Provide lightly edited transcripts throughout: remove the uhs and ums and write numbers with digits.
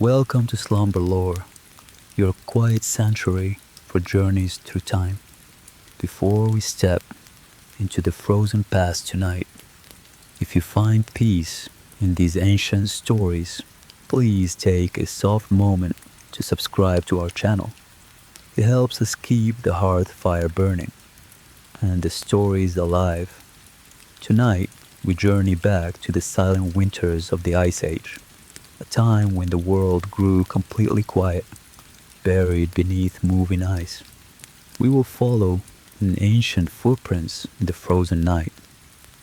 Welcome to Slumber Lore, your quiet sanctuary for journeys through time. Before we step into the frozen past tonight, if you find peace in these ancient stories, please take a soft moment to subscribe to our channel. It helps us keep the hearth fire burning and the stories alive. Tonight, we journey back to the silent winters of the Ice Age, a time when the world grew completely quiet, buried beneath moving ice. We will follow an ancient footprints in the frozen night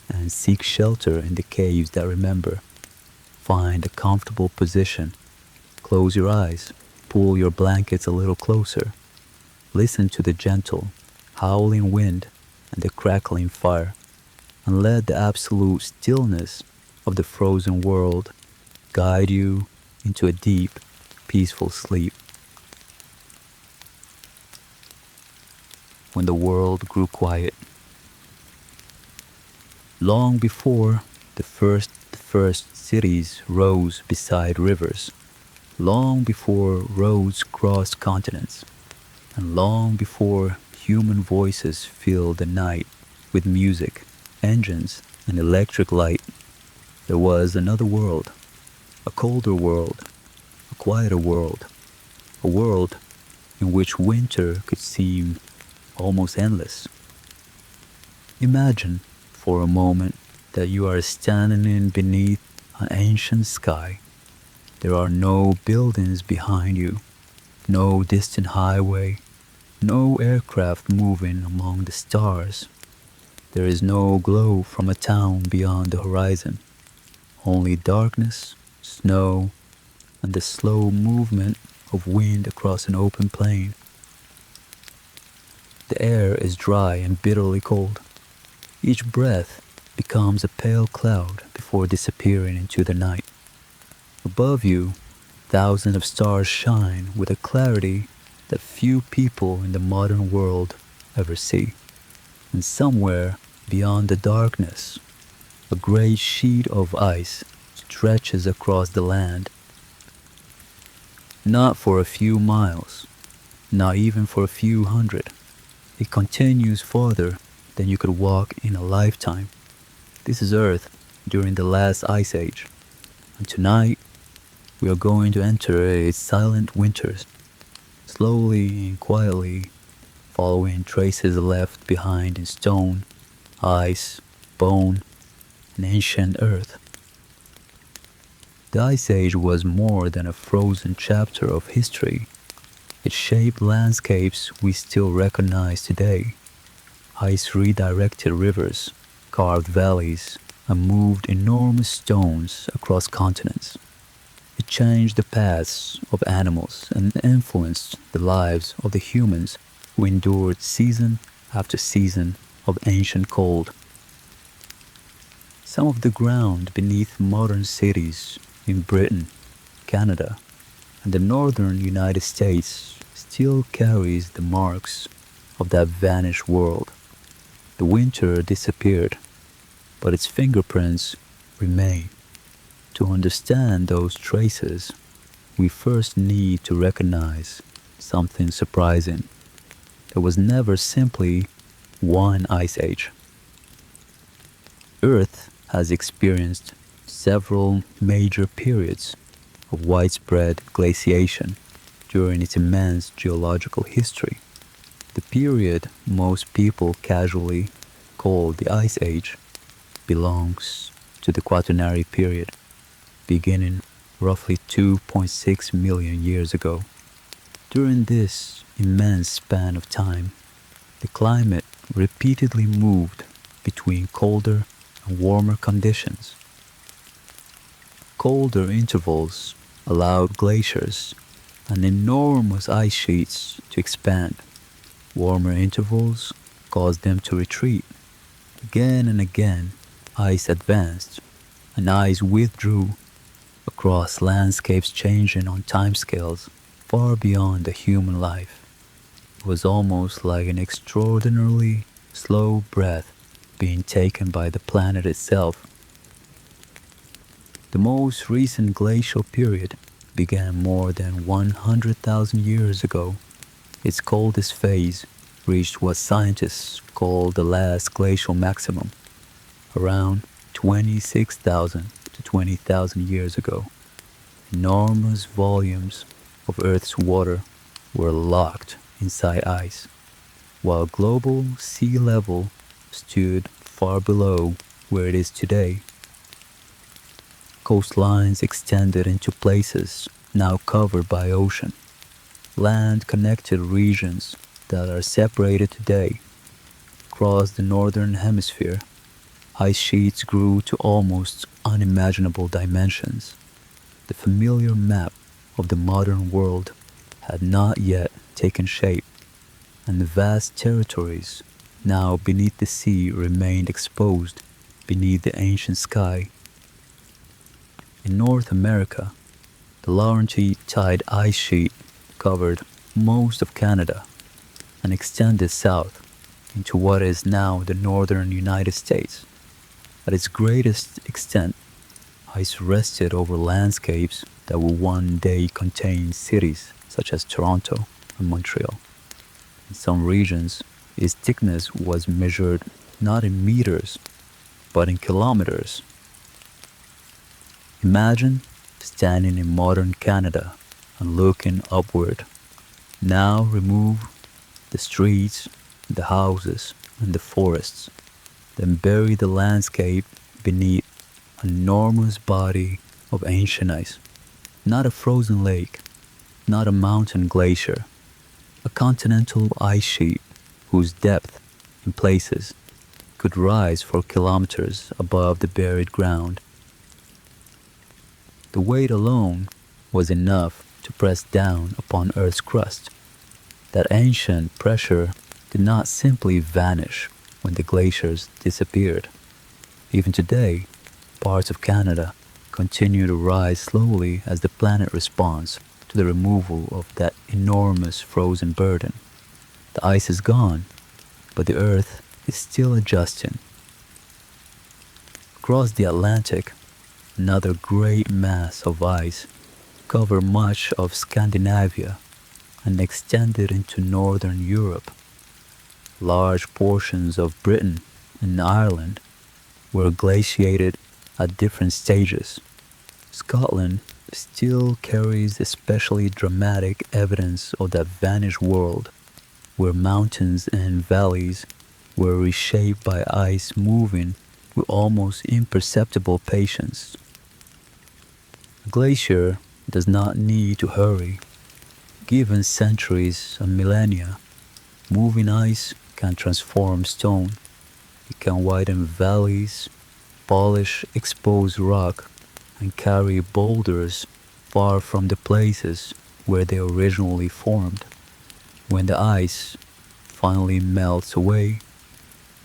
and seek shelter in the caves that remember. Find a comfortable position, close your eyes, pull your blankets a little closer, listen to the gentle, howling wind and the crackling fire, and let the absolute stillness of the frozen world guide you into a deep, peaceful sleep. When the world grew quiet, long before the first cities rose beside rivers, long before roads crossed continents, and long before human voices filled the night with music, engines, and electric light, there was another world, a colder world, a quieter world, a world in which winter could seem almost endless. Imagine for a moment that you are standing beneath an ancient sky. There are no buildings behind you, no distant highway, no aircraft moving among the stars. There is no glow from a town beyond the horizon, only darkness, snow, and the slow movement of wind across an open plain. The air is dry and bitterly cold. Each breath becomes a pale cloud before disappearing into the night. Above you, thousands of stars shine with a clarity that few people in the modern world ever see. And somewhere beyond the darkness, a great sheet of ice stretches across the land. Not for a few miles, not even for a few hundred. It continues farther than you could walk in a lifetime. This is Earth during the last ice age, and tonight we are going to enter its silent winters, slowly and quietly, following traces left behind in stone, ice, bone, and ancient earth. The Ice Age was more than a frozen chapter of history. It shaped landscapes we still recognize today. Ice redirected rivers, carved valleys, and moved enormous stones across continents. It changed the paths of animals and influenced the lives of the humans who endured season after season of ancient cold. Some of the ground beneath modern cities in Britain, Canada, and the northern United States still carries the marks of that vanished world. The winter disappeared, but its fingerprints remain. To understand those traces, we first need to recognize something surprising. There was never simply one ice age. Earth has experienced several major periods of widespread glaciation during its immense geological history. The period most people casually call the Ice Age belongs to the Quaternary period, beginning roughly 2.6 million years ago. During this immense span of time, the climate repeatedly moved between colder and warmer conditions. Colder intervals allowed glaciers and enormous ice sheets to expand. Warmer intervals caused them to retreat. Again and again, ice advanced and ice withdrew across landscapes changing on timescales far beyond the human life. It was almost like an extraordinarily slow breath being taken by the planet itself. The most recent glacial period began more than 100,000 years ago. Its coldest phase reached what scientists call the last glacial maximum, around 26,000 to 20,000 years ago. Enormous volumes of Earth's water were locked inside ice, while global sea level stood far below where it is today. Coastlines extended into places now covered by ocean. Land-connected regions that are separated today. Across the northern hemisphere, ice sheets grew to almost unimaginable dimensions. The familiar map of the modern world had not yet taken shape, and the vast territories now beneath the sea remained exposed beneath the ancient sky. In North America, the Laurentide ice sheet covered most of Canada and extended south into what is now the northern United States. At its greatest extent, ice rested over landscapes that will one day contain cities such as Toronto and Montreal. In some regions, its thickness was measured not in meters, but in kilometers. Imagine standing in modern Canada and looking upward. Now remove the streets, the houses, and the forests, then bury the landscape beneath an enormous body of ancient ice. Not a frozen lake, not a mountain glacier, a continental ice sheet whose depth, in places, could rise for kilometers above the buried ground. The weight alone was enough to press down upon Earth's crust. That ancient pressure did not simply vanish when the glaciers disappeared. Even today, parts of Canada continue to rise slowly as the planet responds to the removal of that enormous frozen burden. The ice is gone, but the Earth is still adjusting. Across the Atlantic, another great mass of ice covered much of Scandinavia and extended into northern Europe. Large portions of Britain and Ireland were glaciated at different stages. Scotland still carries especially dramatic evidence of that vanished world, where mountains and valleys were reshaped by ice moving with almost imperceptible patience. A glacier does not need to hurry. Given centuries and millennia, moving ice can transform stone. It can widen valleys, polish exposed rock, and carry boulders far from the places where they originally formed. When the ice finally melts away,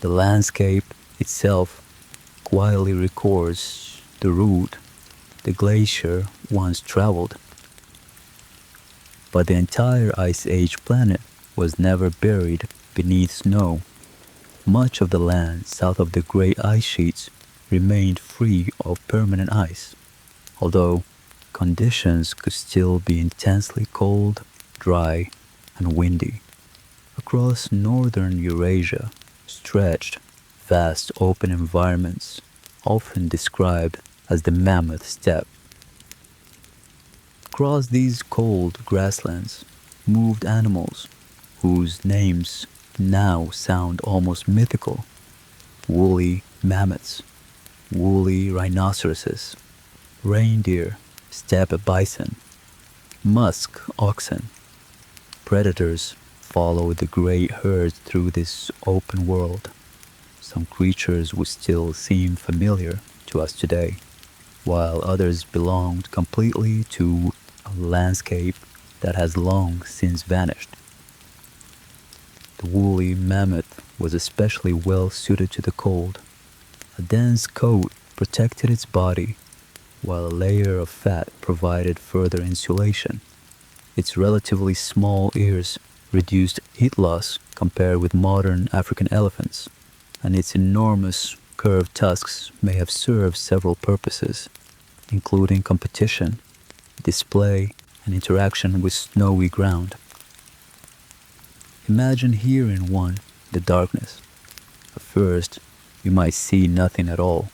the landscape itself quietly records the route the glacier once traveled. But the entire Ice Age planet was never buried beneath snow. Much of the land south of the great ice sheets remained free of permanent ice, although conditions could still be intensely cold, dry, and windy. Across northern Eurasia stretched vast open environments, often described as the Mammoth Steppe. Across these cold grasslands moved animals whose names now sound almost mythical: woolly mammoths, woolly rhinoceroses, reindeer, steppe bison, musk oxen. Predators followed the great herds through this open world. Some creatures would still seem familiar to us today, while others belonged completely to a landscape that has long since vanished. The woolly mammoth was especially well suited to the cold. A dense coat protected its body, while a layer of fat provided further insulation. Its relatively small ears reduced heat loss compared with modern African elephants, and its enormous curved tusks may have served several purposes, including competition, display, and interaction with snowy ground. Imagine hearing one in the darkness. At first, you might see nothing at all.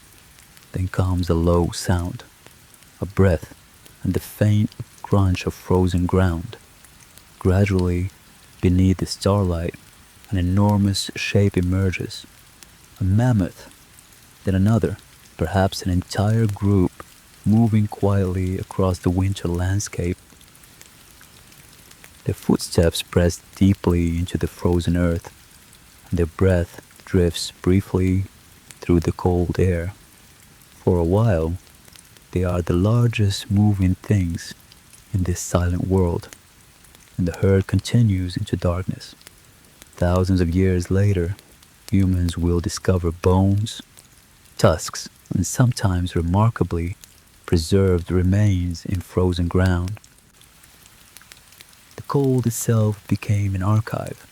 Then comes a low sound, a breath, and the faint crunch of frozen ground. Gradually, beneath the starlight, an enormous shape emerges. A mammoth, then another, perhaps an entire group, moving quietly across the winter landscape. Their footsteps press deeply into the frozen earth, and their breath drifts briefly through the cold air. For a while, they are the largest moving things in this silent world, and the herd continues into darkness. Thousands of years later, humans will discover bones, tusks, and sometimes remarkably preserved remains in frozen ground. The cold itself became an archive,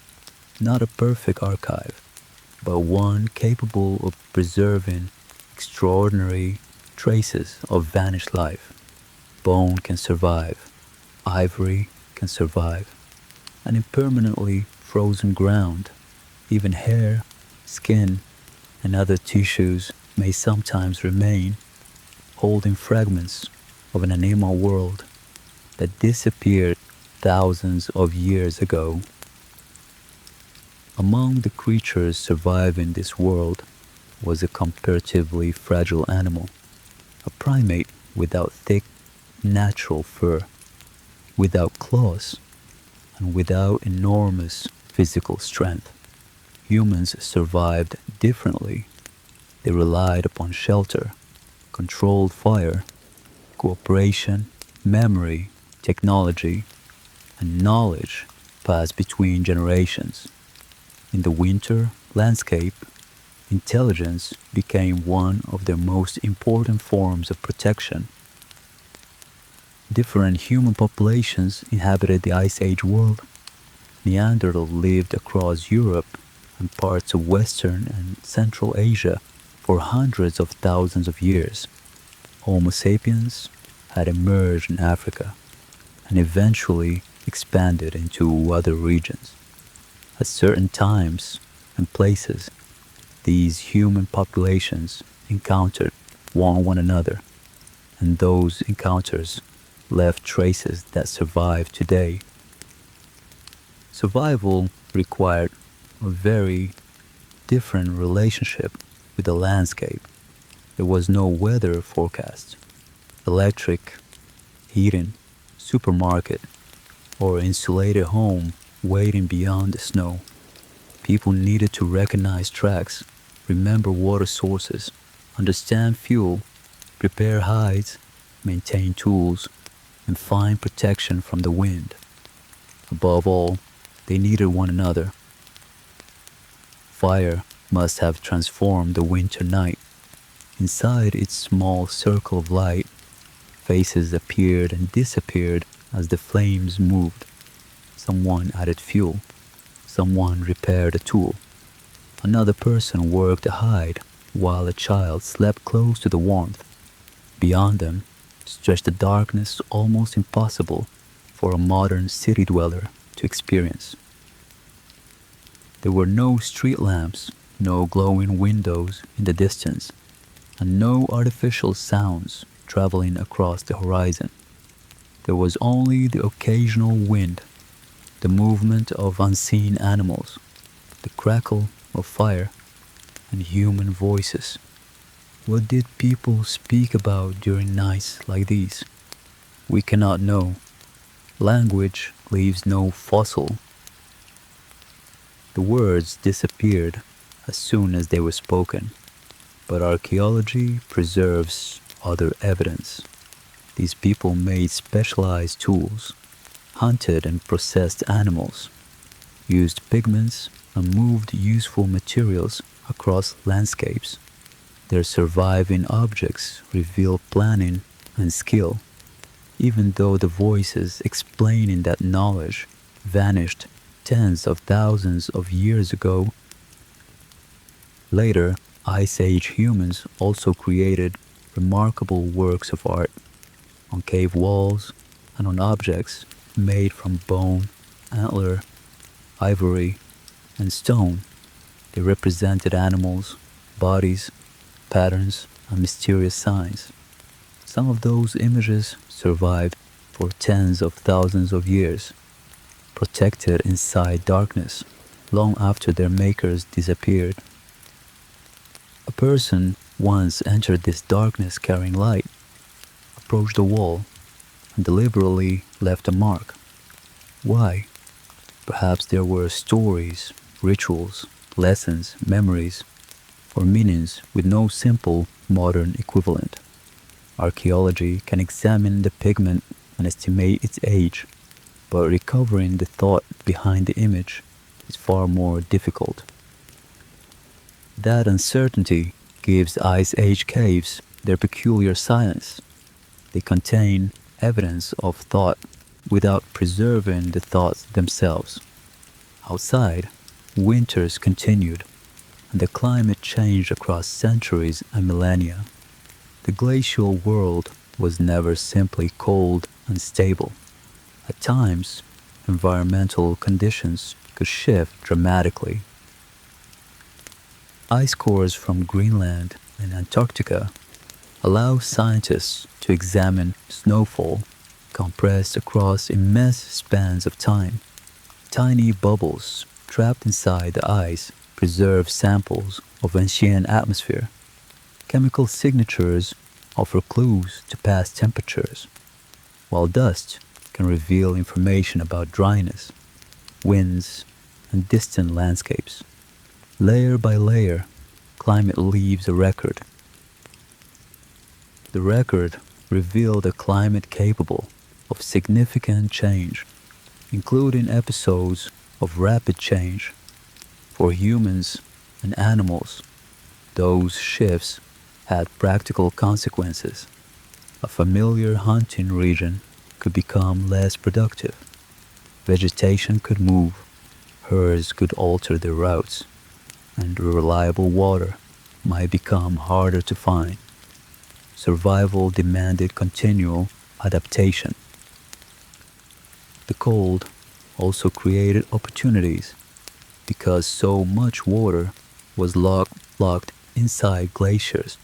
not a perfect archive, but one capable of preserving extraordinary traces of vanished life. Bone can survive, ivory can survive, and impermanently frozen ground, even hair, skin, and other tissues may sometimes remain, holding fragments of an animal world that disappeared thousands of years ago. Among the creatures surviving this world was a comparatively fragile animal, a primate without thick, natural fur, without claws, and without enormous physical strength. Humans survived differently. They relied upon shelter, controlled fire, cooperation, memory, technology, and knowledge passed between generations. In the winter landscape, intelligence became one of their most important forms of protection. Different human populations inhabited the Ice Age world. Neanderthal lived across Europe and parts of Western and Central Asia for hundreds of thousands of years. Homo sapiens had emerged in Africa and eventually expanded into other regions. At certain times and places, these human populations encountered one another, and those encounters left traces that survive today. Survival required a very different relationship with the landscape. There was no weather forecast, electric, heating, supermarket, or insulated home waiting beyond the snow. People needed to recognize tracks, remember water sources, understand fuel, prepare hides, maintain tools, and find protection from the wind. Above all, they needed one another. Fire must have transformed the winter night. Inside its small circle of light, faces appeared and disappeared as the flames moved. Someone added fuel. Someone repaired a tool. Another person worked a hide while a child slept close to the warmth. Beyond them stretched a darkness almost impossible for a modern city dweller to experience. There were no street lamps, no glowing windows in the distance, and no artificial sounds traveling across the horizon. There was only the occasional wind, the movement of unseen animals, the crackle of fire, and human voices. What did people speak about during nights like these? We cannot know. Language leaves no fossil. The words disappeared as soon as they were spoken, but archaeology preserves other evidence. These people made specialized tools, hunted and processed animals, used pigments and moved useful materials across landscapes. Their surviving objects reveal planning and skill, even though the voices explaining that knowledge vanished tens of thousands of years ago. Later, Ice Age humans also created remarkable works of art. On cave walls, and on objects made from bone, antler, ivory, and stone. They represented animals, bodies, patterns, and mysterious signs. Some of those images survived for tens of thousands of years, protected inside darkness long after their makers disappeared. A person once entered this darkness carrying light, approached the wall, and deliberately left a mark. Why? Perhaps there were stories, rituals, lessons, memories, or meanings with no simple modern equivalent. Archaeology can examine the pigment and estimate its age, but recovering the thought behind the image is far more difficult. That uncertainty gives Ice Age caves their peculiar silence. They contain evidence of thought without preserving the thoughts themselves. Outside, winters continued, and the climate changed across centuries and millennia. The glacial world was never simply cold and stable. At times, environmental conditions could shift dramatically. Ice cores from Greenland and Antarctica allow scientists to examine snowfall compressed across immense spans of time. Tiny bubbles trapped inside the ice preserve samples of ancient atmosphere. Chemical signatures offer clues to past temperatures, while dust can reveal information about dryness, winds, and distant landscapes. Layer by layer, climate leaves a record. The record revealed a climate capable of significant change, including episodes of rapid change. For humans and animals, those shifts had practical consequences. A familiar hunting region could become less productive. Vegetation could move, herds could alter their routes, and reliable water might become harder to find. Survival demanded continual adaptation. The cold also created opportunities because so much water was locked inside glaciers.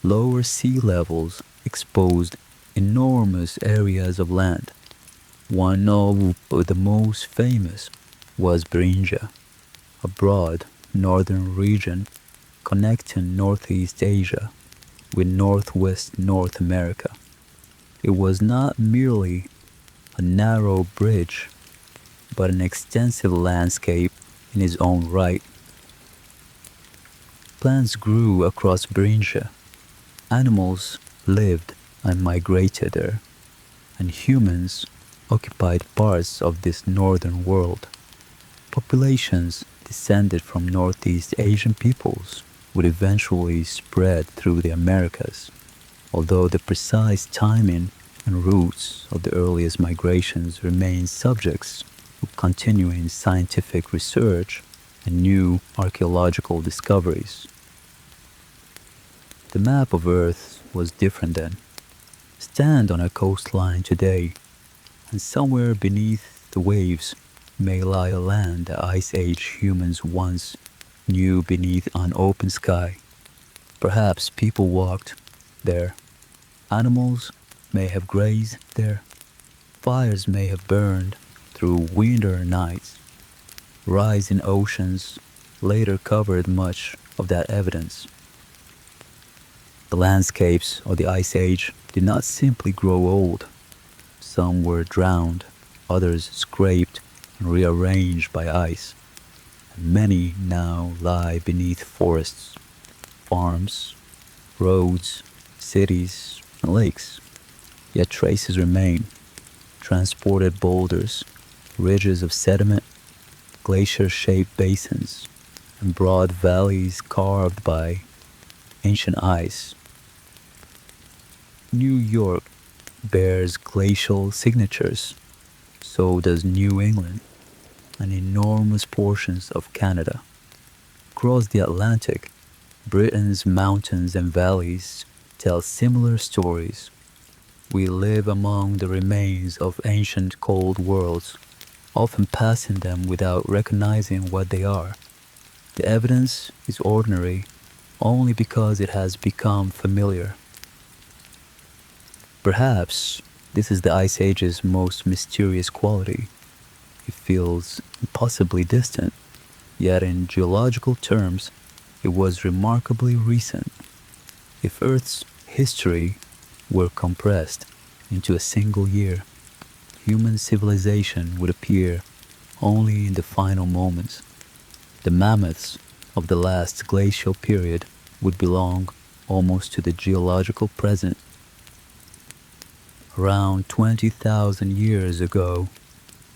Lower sea levels exposed enormous areas of land. One of the most famous was Beringia, a broad northern region connecting Northeast Asia with Northwest North America. It was not merely a narrow bridge, but an extensive landscape in its own right. Plants grew across Beringia, animals lived and migrated there, and humans occupied parts of this northern world. Populations descended from Northeast Asian peoples would eventually spread through the Americas, although the precise timing and routes of the earliest migrations remain subjects of continuing scientific research and new archaeological discoveries. The map of Earth was different then. Stand on a coastline today, and somewhere beneath the waves may lie a land the Ice Age humans once knew beneath an open sky. Perhaps people walked there. Animals may have grazed there. Fires may have burned through winter nights. Rising oceans later covered much of that evidence. The landscapes of the Ice Age did not simply grow old. Some were drowned, others scraped and rearranged by ice, and many now lie beneath forests, farms, roads, cities, and lakes. Yet traces remain, transported boulders, ridges of sediment, glacier-shaped basins, and broad valleys carved by ancient ice. New York bears glacial signatures, so does New England, and enormous portions of Canada. Across the Atlantic, Britain's mountains and valleys tell similar stories. We live among the remains of ancient cold worlds, often passing them without recognizing what they are. The evidence is ordinary only because it has become familiar. Perhaps this is the Ice Age's most mysterious quality. It feels impossibly distant, yet in geological terms, it was remarkably recent. If Earth's history were compressed into a single year, human civilization would appear only in the final moments. The mammoths of the last glacial period would belong almost to the geological present. Around 20,000 years ago,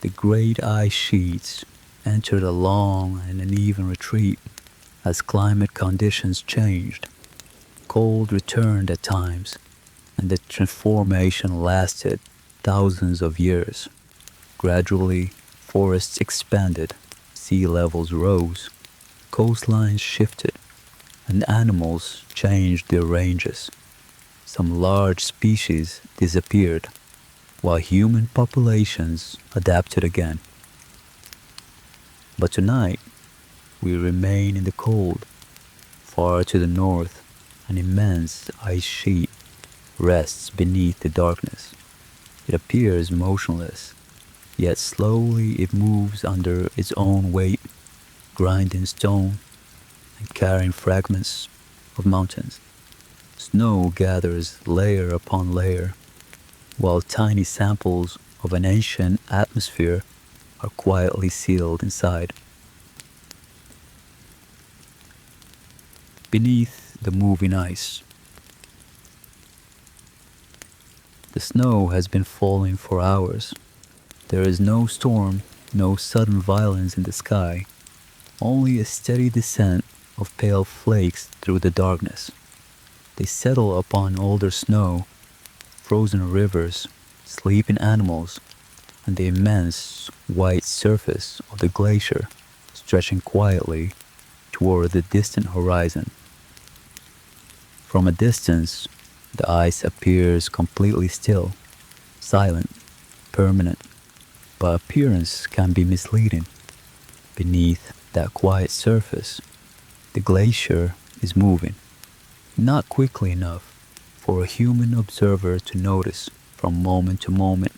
the great ice sheets entered a long and uneven retreat as climate conditions changed. Cold returned at times, and the transformation lasted thousands of years. Gradually, forests expanded, sea levels rose, coastlines shifted, and animals changed their ranges. Some large species disappeared, while human populations adapted again. But tonight, we remain in the cold. Far to the north, an immense ice sheet rests beneath the darkness. It appears motionless, yet slowly it moves under its own weight, grinding stone and carrying fragments of mountains. Snow gathers layer upon layer, while tiny samples of an ancient atmosphere are quietly sealed inside. Beneath the moving ice, the snow has been falling for hours. There is no storm, no sudden violence in the sky, only a steady descent of pale flakes through the darkness. They settle upon older snow, frozen rivers, sleeping animals, and the immense white surface of the glacier stretching quietly toward the distant horizon. From a distance, the ice appears completely still, silent, permanent, but appearance can be misleading. Beneath that quiet surface, the glacier is moving, not quickly enough for a human observer to notice from moment to moment,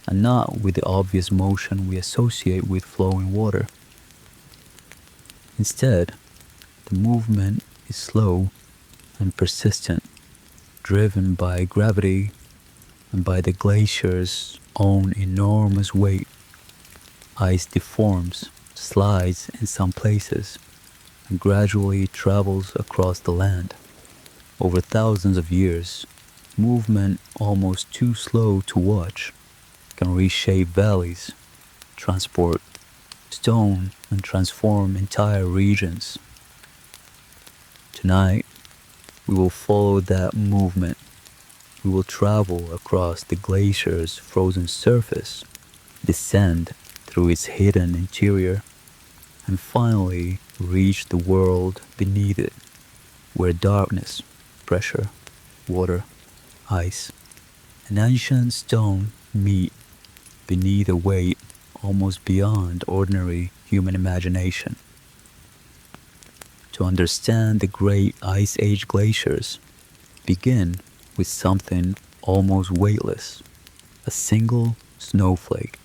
and not with the obvious motion we associate with flowing water. Instead, the movement is slow and persistent, driven by gravity and by the glacier's own enormous weight. Ice deforms, slides in some places, and gradually travels across the land. Over thousands of years, movement almost too slow to watch can reshape valleys, transport stone, and transform entire regions. Tonight, we will follow that movement. We will travel across the glacier's frozen surface, descend through its hidden interior, and finally reach the world beneath it, where darkness, pressure, water, ice, and ancient stone meet beneath a weight almost beyond ordinary human imagination. To understand the great Ice Age glaciers, begin with something almost weightless, a single snowflake.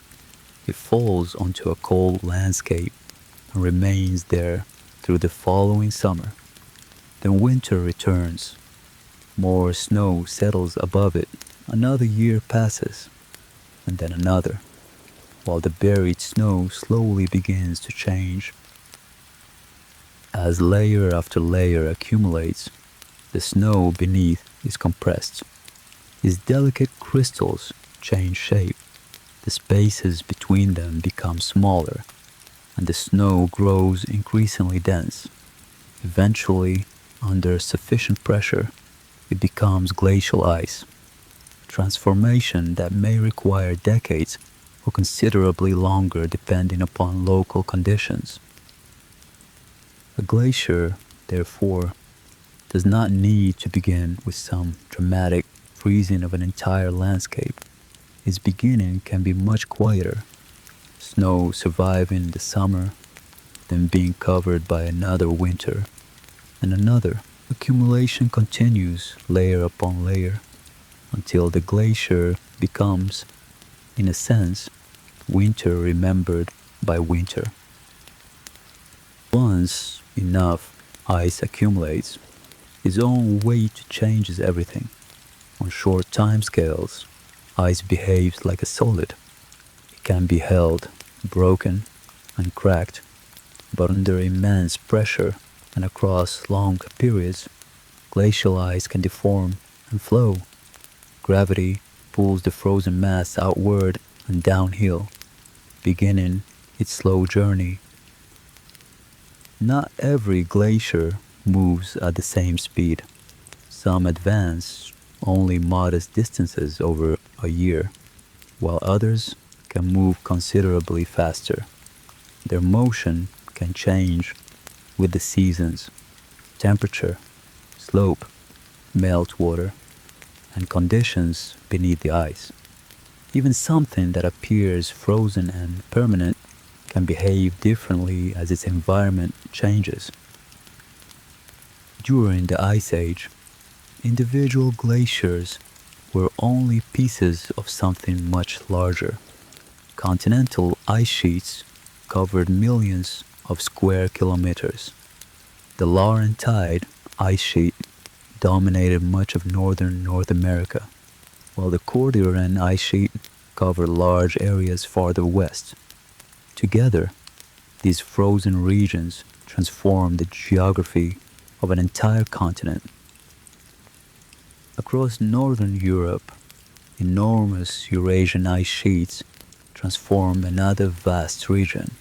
It falls onto a cold landscape and remains there through the following summer. Then winter returns. More snow settles above it. Another year passes, and then another, while the buried snow slowly begins to change. As layer after layer accumulates, the snow beneath is compressed. Its delicate crystals change shape. The spaces between them become smaller, and the snow grows increasingly dense. Eventually, under sufficient pressure, it becomes glacial ice, a transformation that may require decades or considerably longer depending upon local conditions. A glacier, therefore, does not need to begin with some dramatic freezing of an entire landscape. Its beginning can be much quieter, snow surviving the summer, then being covered by another winter and another. Accumulation continues layer upon layer until the glacier becomes, in a sense, winter remembered by winter. Once enough ice accumulates, its own weight changes everything. On short timescales, ice behaves like a solid. It can be held, broken, and cracked, but under immense pressure and across long periods, glacial ice can deform and flow. Gravity pulls the frozen mass outward and downhill, beginning its slow journey. Not every glacier moves at the same speed. Some advance only modest distances over a year, while others can move considerably faster. Their motion can change with the seasons, temperature, slope, meltwater, and conditions beneath the ice. Even something that appears frozen and permanent can behave differently as its environment changes. During the Ice Age, individual glaciers were only pieces of something much larger. Continental ice sheets covered millions of square kilometers. The Laurentide ice sheet dominated much of northern North America, while the Cordilleran ice sheet covered large areas farther west. Together, these frozen regions transformed the geography of an entire continent. Across northern Europe, enormous Eurasian ice sheets transformed another vast region.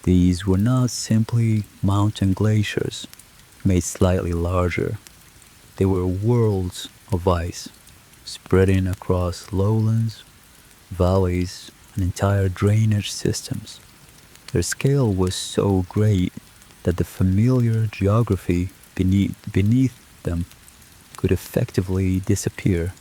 These were not simply mountain glaciers made slightly larger. They were worlds of ice spreading across lowlands, valleys, and entire drainage systems. Their scale was so great that the familiar geography beneath them could effectively disappear.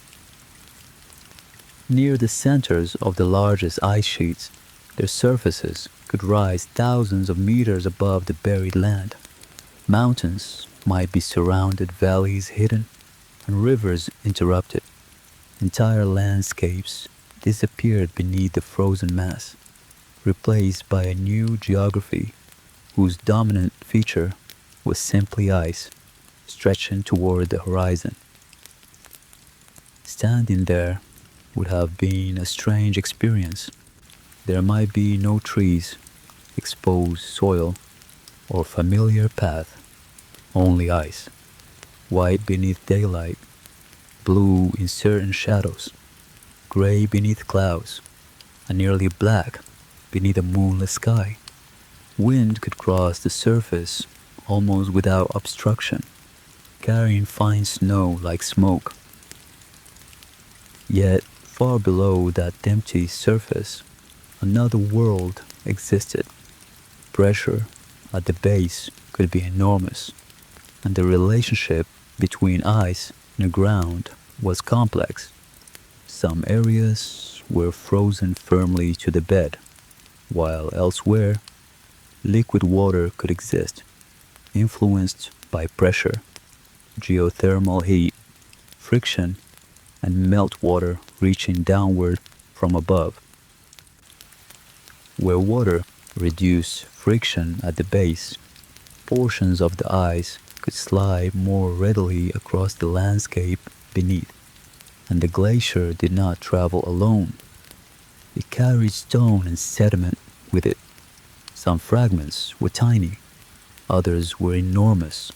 Near the centers of the largest ice sheets, their surfaces could rise thousands of meters above the buried land. Mountains might be surrounded, valleys hidden, and rivers interrupted. Entire landscapes disappeared beneath the frozen mass, replaced by a new geography whose dominant feature was simply ice stretching toward the horizon. Standing there would have been a strange experience. There might be no trees, exposed soil, or familiar path, only ice, white beneath daylight, blue in certain shadows, gray beneath clouds, and nearly black beneath a moonless sky. Wind could cross the surface almost without obstruction, carrying fine snow like smoke. Yet, far below that empty surface, another world existed. Pressure at the base could be enormous, and the relationship between ice and the ground was complex. Some areas were frozen firmly to the bed, while elsewhere, liquid water could exist, influenced by pressure, geothermal heat, friction, and meltwater reaching downward from above. Where water reduced friction at the base, portions of the ice could slide more readily across the landscape beneath, and the glacier did not travel alone. It carried stone and sediment with it. Some fragments were tiny, others were enormous,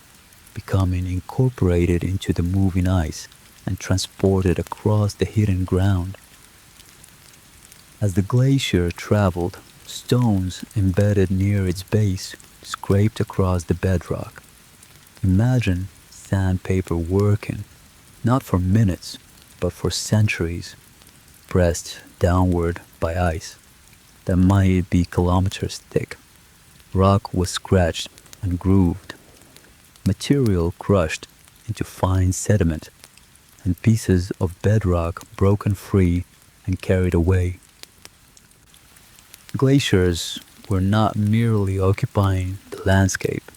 becoming incorporated into the moving ice and transported across the hidden ground. As the glacier traveled, stones embedded near its base scraped across the bedrock. Imagine sandpaper working, not for minutes, but for centuries, pressed downward by ice that might be kilometers thick. Rock was scratched and grooved, material crushed into fine sediment, and pieces of bedrock broken free and carried away. Glaciers were not merely occupying the landscape,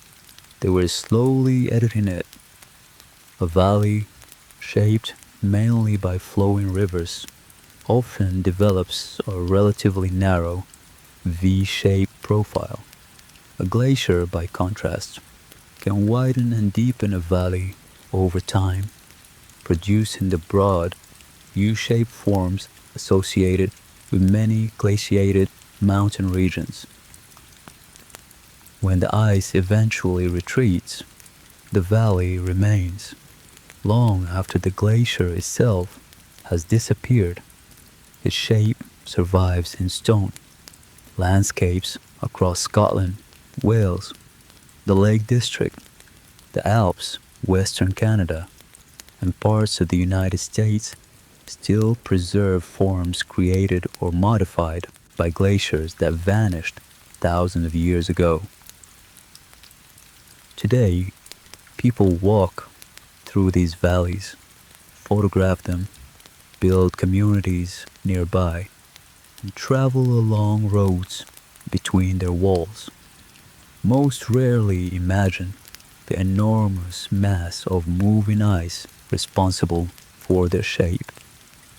they were slowly editing it. A valley, shaped mainly by flowing rivers, often develops a relatively narrow, V-shaped profile. A glacier, by contrast, can widen and deepen a valley over time, producing the broad, U-shaped forms associated with many glaciated mountain regions. When the ice eventually retreats, the valley remains, long after the glacier itself has disappeared. Its shape survives in stone. Landscapes across Scotland, Wales, the Lake District, the Alps, Western Canada, and parts of the United States still preserve forms created or modified by glaciers that vanished thousands of years ago. Today, people walk through these valleys, photograph them, build communities nearby, and travel along roads between their walls. Most rarely imagine the enormous mass of moving ice responsible for their shape.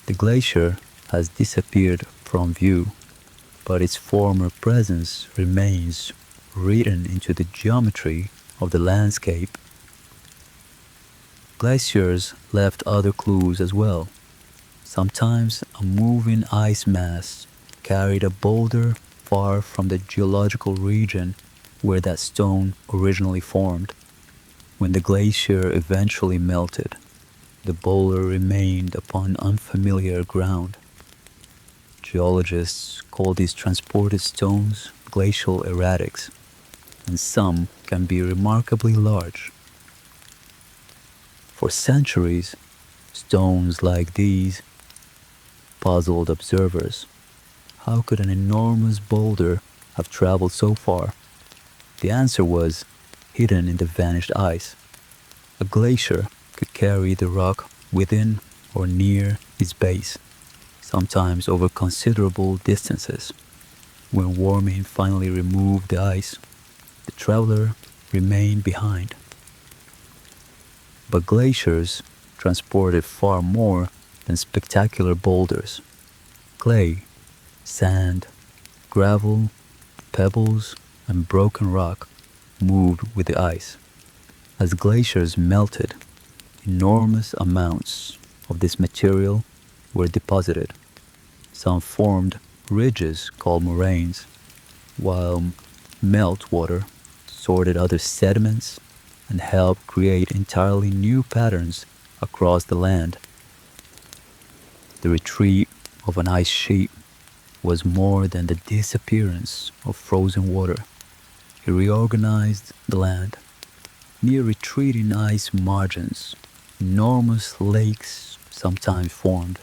The glacier has disappeared from view, but its former presence remains written into the geometry of the landscape. Glaciers left other clues as well. Sometimes a moving ice mass carried a boulder far from the geological region where that stone originally formed. When the glacier eventually melted, the boulder remained upon unfamiliar ground. Geologists call these transported stones glacial erratics, and some can be remarkably large. For centuries, stones like these puzzled observers. How could an enormous boulder have traveled so far? The answer was hidden in the vanished ice. A glacier could carry the rock within or near its base, sometimes over considerable distances. When warming finally removed the ice, the traveler remained behind. But glaciers transported far more than spectacular boulders. Clay, sand, gravel, pebbles, and broken rock moved with the ice. As glaciers melted, enormous amounts of this material were deposited. Some formed ridges called moraines, while meltwater sorted other sediments and helped create entirely new patterns across the land. The retreat of an ice sheet was more than the disappearance of frozen water. It reorganized the land. Near retreating ice margins, enormous lakes sometimes formed.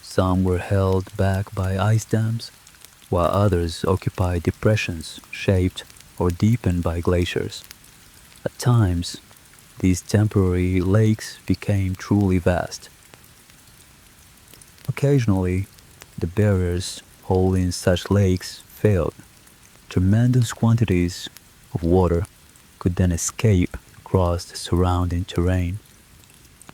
Some were held back by ice dams, while others occupied depressions shaped or deepened by glaciers. At times, these temporary lakes became truly vast. Occasionally, the barriers holding such lakes failed. Tremendous quantities of water could then escape across the surrounding terrain.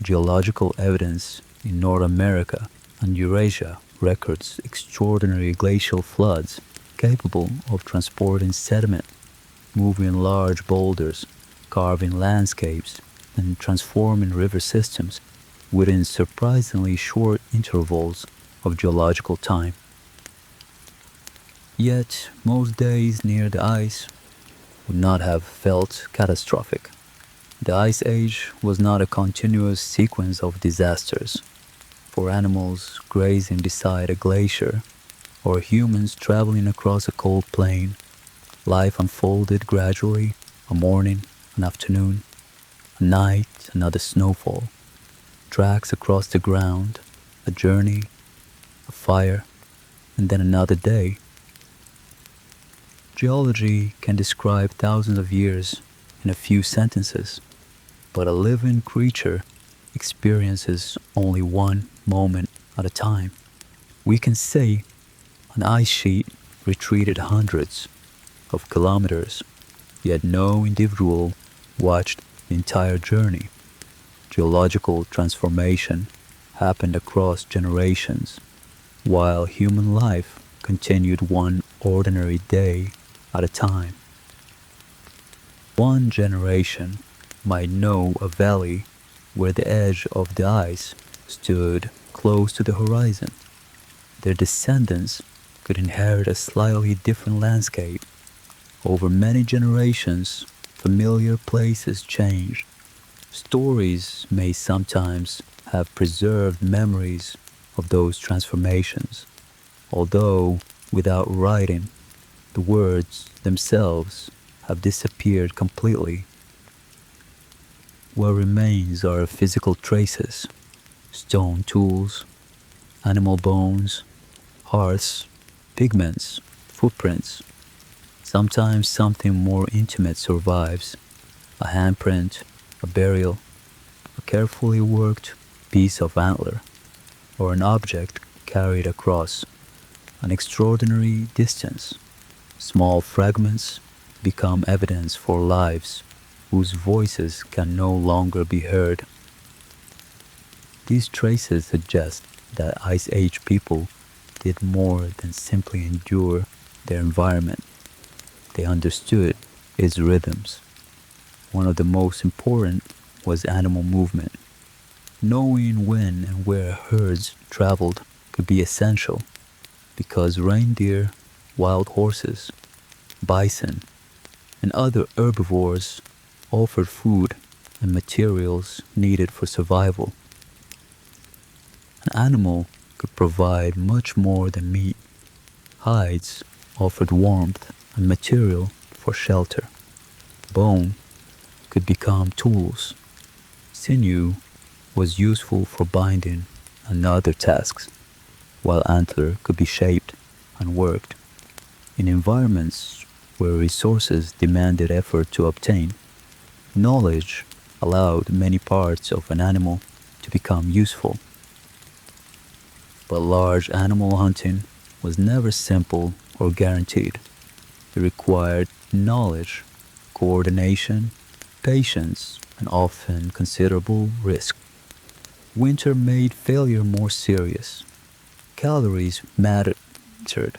Geological evidence in North America and Eurasia records extraordinary glacial floods capable of transporting sediment, moving large boulders, carving landscapes, and transforming river systems within surprisingly short intervals of geological time. Yet, most days near the ice would not have felt catastrophic. The Ice Age was not a continuous sequence of disasters. For animals grazing beside a glacier, or humans traveling across a cold plain, life unfolded gradually: a morning, an afternoon, a night, another snowfall, tracks across the ground, a journey, a fire, and then another day. Geology can describe thousands of years in a few sentences, but a living creature experiences only one moment at a time. We can say an ice sheet retreated hundreds of kilometers, yet no individual watched the entire journey. Geological transformation happened across generations, while human life continued one ordinary day at a time. One generation might know a valley where the edge of the ice stood close to the horizon. Their descendants could inherit a slightly different landscape. Over many generations, familiar places change. Stories may sometimes have preserved memories of those transformations, although without writing, the words themselves have disappeared completely. What remains are physical traces, stone tools, animal bones, hearths, pigments, footprints. Sometimes something more intimate survives, a handprint, a burial, a carefully worked piece of antler, or an object carried across an extraordinary distance. Small fragments become evidence for lives whose voices can no longer be heard. These traces suggest that Ice Age people did more than simply endure their environment. They understood its rhythms. One of the most important was animal movement. Knowing when and where herds traveled could be essential because reindeer, wild horses, bison, and other herbivores offered food and materials needed for survival. An animal could provide much more than meat. Hides offered warmth and material for shelter. Bone could become tools. Sinew was useful for binding and other tasks, while antler could be shaped and worked. In environments where resources demanded effort to obtain, knowledge allowed many parts of an animal to become useful. But large animal hunting was never simple or guaranteed. It required knowledge, coordination, patience, and often considerable risk. Winter made failure more serious. Calories mattered,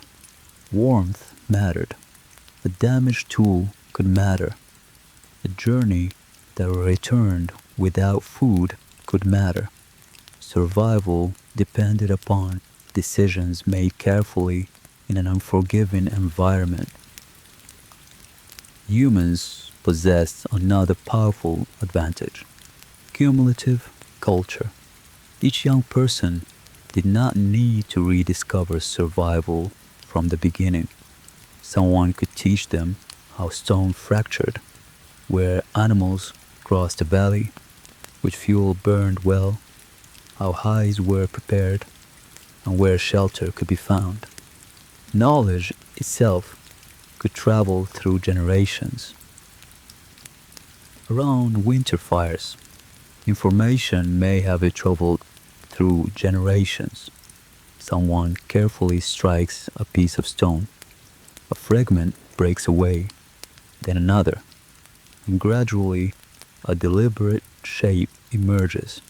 warmth mattered, a damaged tool could matter, a journey that returned without food could matter. Survival depended upon decisions made carefully in an unforgiving environment. Humans possessed another powerful advantage: cumulative culture. Each young person did not need to rediscover survival from the beginning. Someone could teach them how stone fractured, where animals crossed a valley, which fuel burned well, how hides were prepared, and where shelter could be found. Knowledge itself could travel through generations. Around winter fires, information may have traveled through generations. Someone carefully strikes a piece of stone. A fragment breaks away, then another, and gradually a deliberate shape emerges.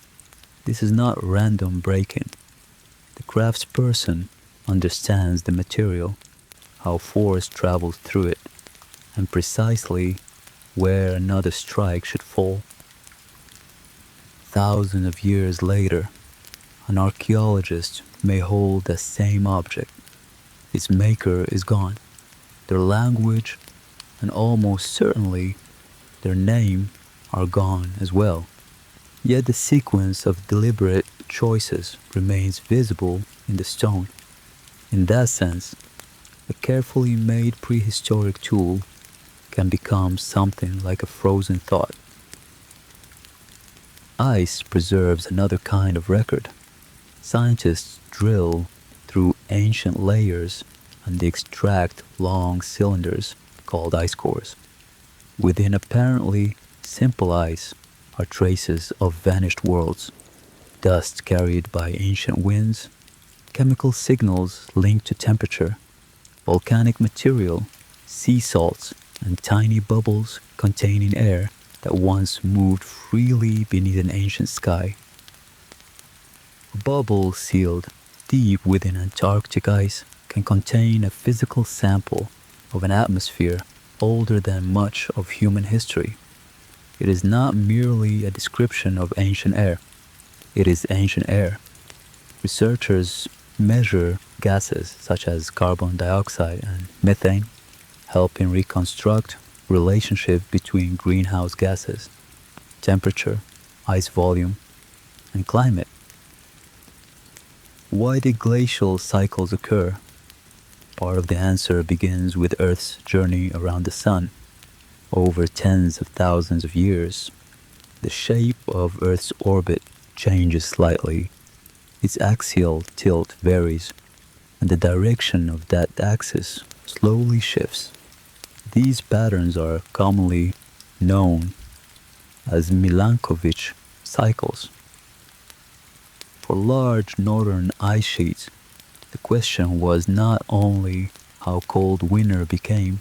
This is not random breaking. The craftsperson understands the material, how force travels through it, and precisely where another strike should fall. Thousands of years later, an archaeologist may hold the same object. Its maker is gone. Their language, and almost certainly their name, are gone as well. Yet the sequence of deliberate choices remains visible in the stone. In that sense, a carefully made prehistoric tool can become something like a frozen thought. Ice preserves another kind of record. Scientists drill through ancient layers and they extract long cylinders called ice cores. Within apparently simple ice, are traces of vanished worlds, dust carried by ancient winds, chemical signals linked to temperature, volcanic material, sea salts, and tiny bubbles containing air that once moved freely beneath an ancient sky. A bubble sealed deep within Antarctic ice can contain a physical sample of an atmosphere older than much of human history. It is not merely a description of ancient air, it is ancient air. Researchers measure gases such as carbon dioxide and methane, helping reconstruct relationship between greenhouse gases, temperature, ice volume, and climate. Why did glacial cycles occur? Part of the answer begins with Earth's journey around the Sun. Over tens of thousands of years, the shape of Earth's orbit changes slightly. Its axial tilt varies, and the direction of that axis slowly shifts. These patterns are commonly known as Milankovitch cycles. For large northern ice sheets, the question was not only how cold winter became,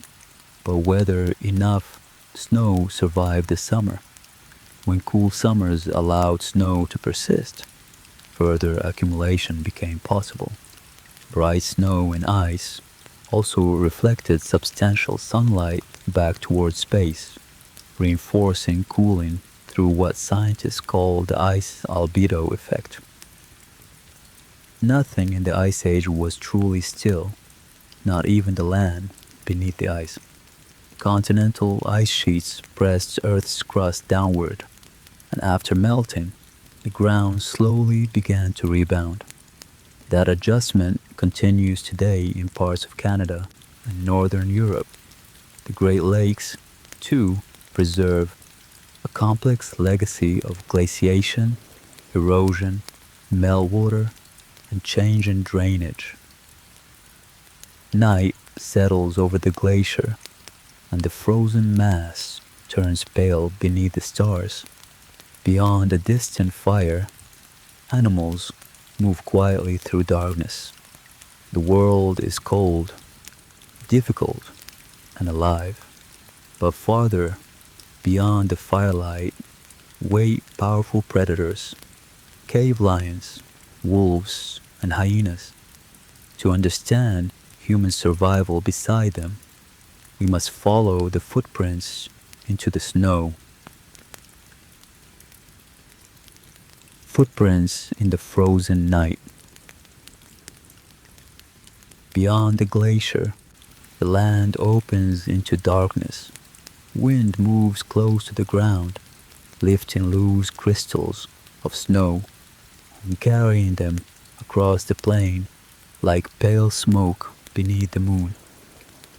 but whether enough snow survived the summer. When cool summers allowed snow to persist, further accumulation became possible. Bright snow and ice also reflected substantial sunlight back towards space, reinforcing cooling through what scientists call the ice albedo effect. Nothing in the Ice Age was truly still, not even the land beneath the ice. Continental ice sheets pressed Earth's crust downward, and after melting, the ground slowly began to rebound. That adjustment continues today in parts of Canada and northern Europe. The Great Lakes, too, preserve a complex legacy of glaciation, erosion, meltwater, and change in drainage. Night settles over the glacier, and the frozen mass turns pale beneath the stars. Beyond a distant fire, animals move quietly through darkness. The world is cold, difficult, and alive. But farther, beyond the firelight, wait powerful predators, cave lions, wolves, and hyenas. To understand human survival beside them, we must follow the footprints into the snow. Footprints in the frozen night. Beyond the glacier, the land opens into darkness. Wind moves close to the ground, lifting loose crystals of snow and carrying them across the plain like pale smoke beneath the moon.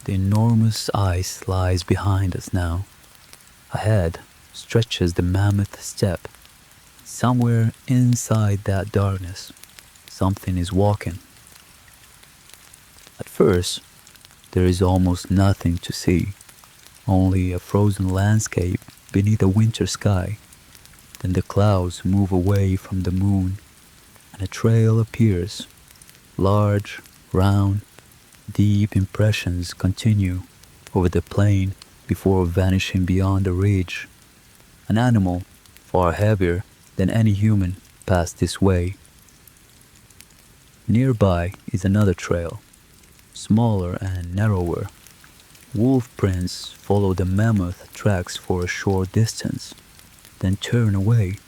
The enormous ice lies behind us now. Ahead stretches the mammoth steppe. Somewhere inside that darkness, something is walking. At first, there is almost nothing to see, only a frozen landscape beneath a winter sky. Then the clouds move away from the moon, and a trail appears. Large, round, deep impressions continue over the plain before vanishing beyond the ridge. An animal, far heavier than any human, passed this way. Nearby is another trail, smaller and narrower. Wolf prints follow the mammoth tracks for a short distance, then turn away.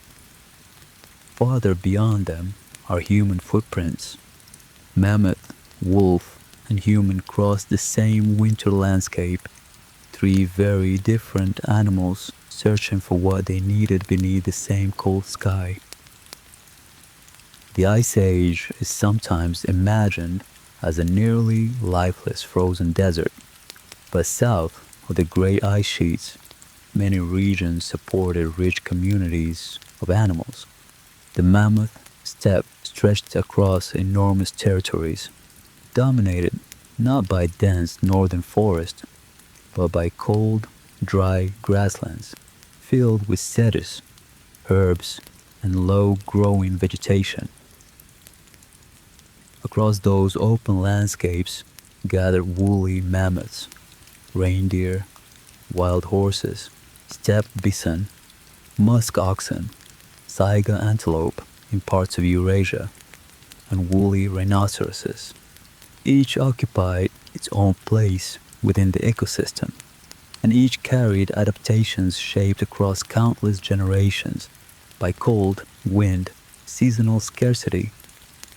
Farther beyond them are human footprints. Mammoth, wolf, and human cross the same winter landscape. Three very different animals searching for what they needed beneath the same cold sky. The Ice Age is sometimes imagined as a nearly lifeless frozen desert, but south of the great ice sheets, many regions supported rich communities of animals. The mammoth steppe stretched across enormous territories, dominated not by dense northern forest, but by cold, dry grasslands filled with sedges, herbs, and low-growing vegetation. Across those open landscapes gathered woolly mammoths, reindeer, wild horses, steppe bison, musk oxen, saiga antelope in parts of Eurasia, and woolly rhinoceroses. Each occupied its own place within the ecosystem, and each carried adaptations shaped across countless generations by cold, wind, seasonal scarcity,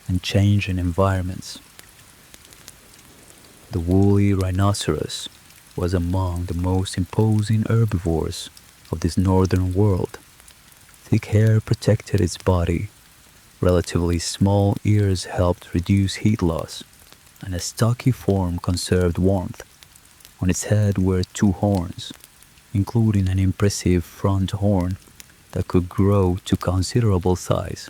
and changing environments. The woolly rhinoceros was among the most imposing herbivores of this northern world. Thick hair protected its body, relatively small ears helped reduce heat loss, and a stocky form conserved warmth. On its head were two horns, including an impressive front horn that could grow to considerable size.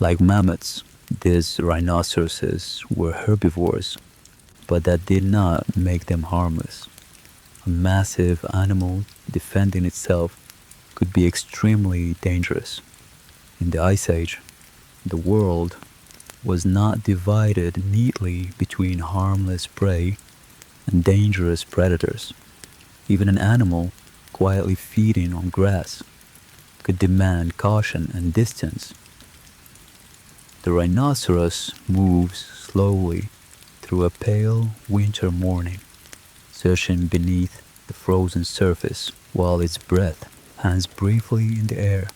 Like mammoths, these rhinoceroses were herbivores, but that did not make them harmless. A massive animal defending itself could be extremely dangerous. In the Ice Age, the world was not divided neatly between harmless prey and dangerous predators. Even an animal quietly feeding on grass could demand caution and distance. The rhinoceros moves slowly through a pale winter morning, searching beneath the frozen surface while its breath hangs briefly in the air.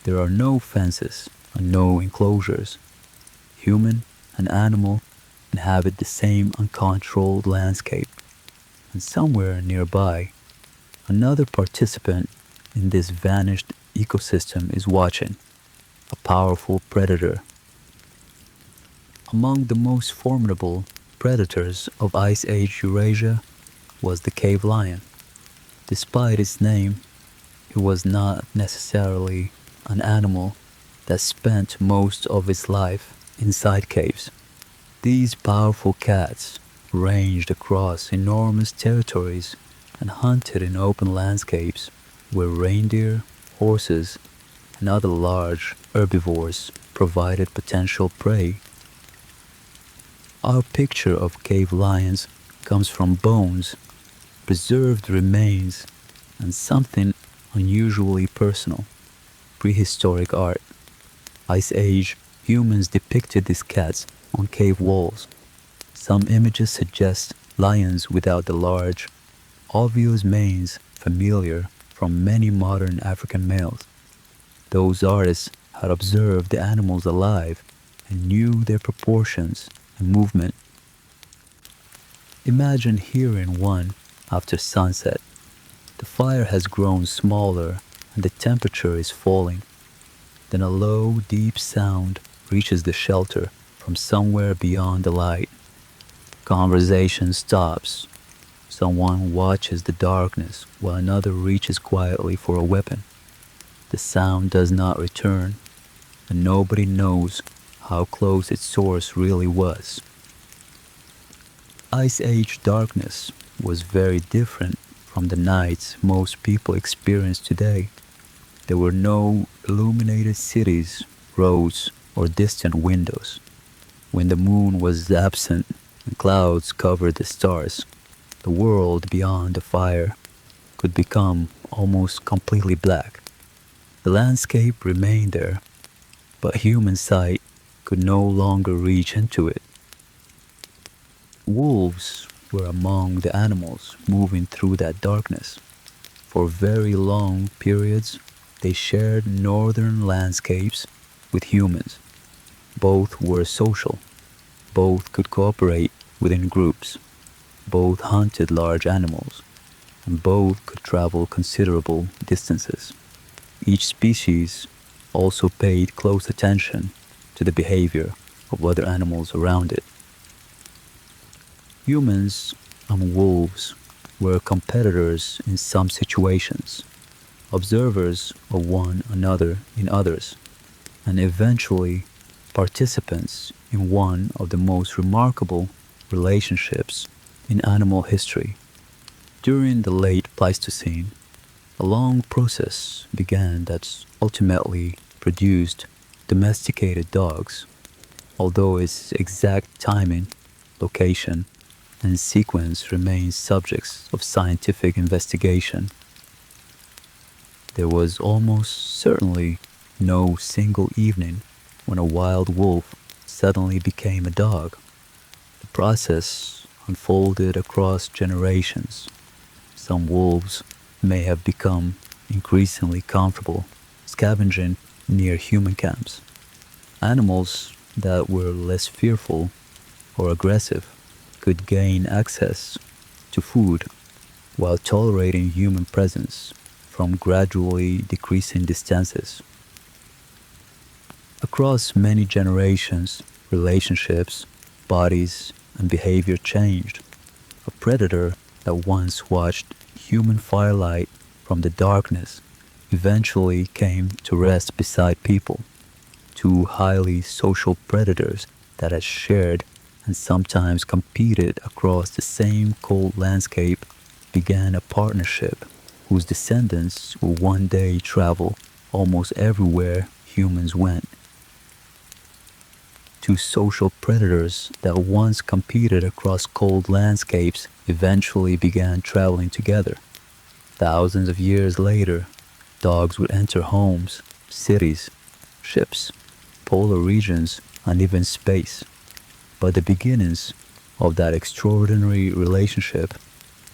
There are no fences and no enclosures. Human and animal inhabit the same uncontrolled landscape, and somewhere nearby, another participant in this vanished ecosystem is watching, a powerful predator. Among the most formidable predators of Ice Age Eurasia was the cave lion. Despite its name, it was not necessarily an animal that spent most of its life inside caves. These powerful cats ranged across enormous territories and hunted in open landscapes where reindeer, horses, and other large herbivores provided potential prey. Our picture of cave lions comes from bones, preserved remains, and something unusually personal: prehistoric art. Ice Age humans depicted these cats on cave walls. Some images suggest lions without the large, obvious manes familiar from many modern African males. Those artists had observed the animals alive and knew their proportions and movement. Imagine hearing one after sunset. The fire has grown smaller and the temperature is falling. Then a low, deep sound reaches the shelter from somewhere beyond the light. Conversation stops. Someone watches the darkness while another reaches quietly for a weapon. The sound does not return, and nobody knows how close its source really was. Ice Age darkness was very different from the nights most people experience today. There were no illuminated cities, roads, or distant windows. When the moon was absent and clouds covered the stars, the world beyond the fire could become almost completely black. The landscape remained there, but human sight could no longer reach into it. Wolves were among the animals moving through that darkness. For very long periods, they shared northern landscapes with humans. Both were social. Both could cooperate within groups. Both hunted large animals, and both could travel considerable distances. Each species also paid close attention to the behavior of other animals around it. Humans and wolves were competitors in some situations, observers of one another in others, and eventually participants in one of the most remarkable relationships in animal history. During the late Pleistocene, A long process began that ultimately produced domesticated dogs, although its exact timing, location, and sequence remain subjects of scientific investigation. There was almost certainly no single evening when a wild wolf suddenly became a dog. The process unfolded across generations. Some wolves may have become increasingly comfortable scavenging near human camps. Animals that were less fearful or aggressive could gain access to food while tolerating human presence from gradually decreasing distances. Across many generations, relationships, bodies, and behavior changed. A predator that once watched human firelight from the darkness eventually came to rest beside people. Two highly social predators that had shared and sometimes competed across the same cold landscape began a partnership whose descendants will one day travel almost everywhere humans went. Two social predators that once competed across cold landscapes eventually began traveling together. Thousands of years later, dogs would enter homes, cities, ships, polar regions, and even space. But the beginnings of that extraordinary relationship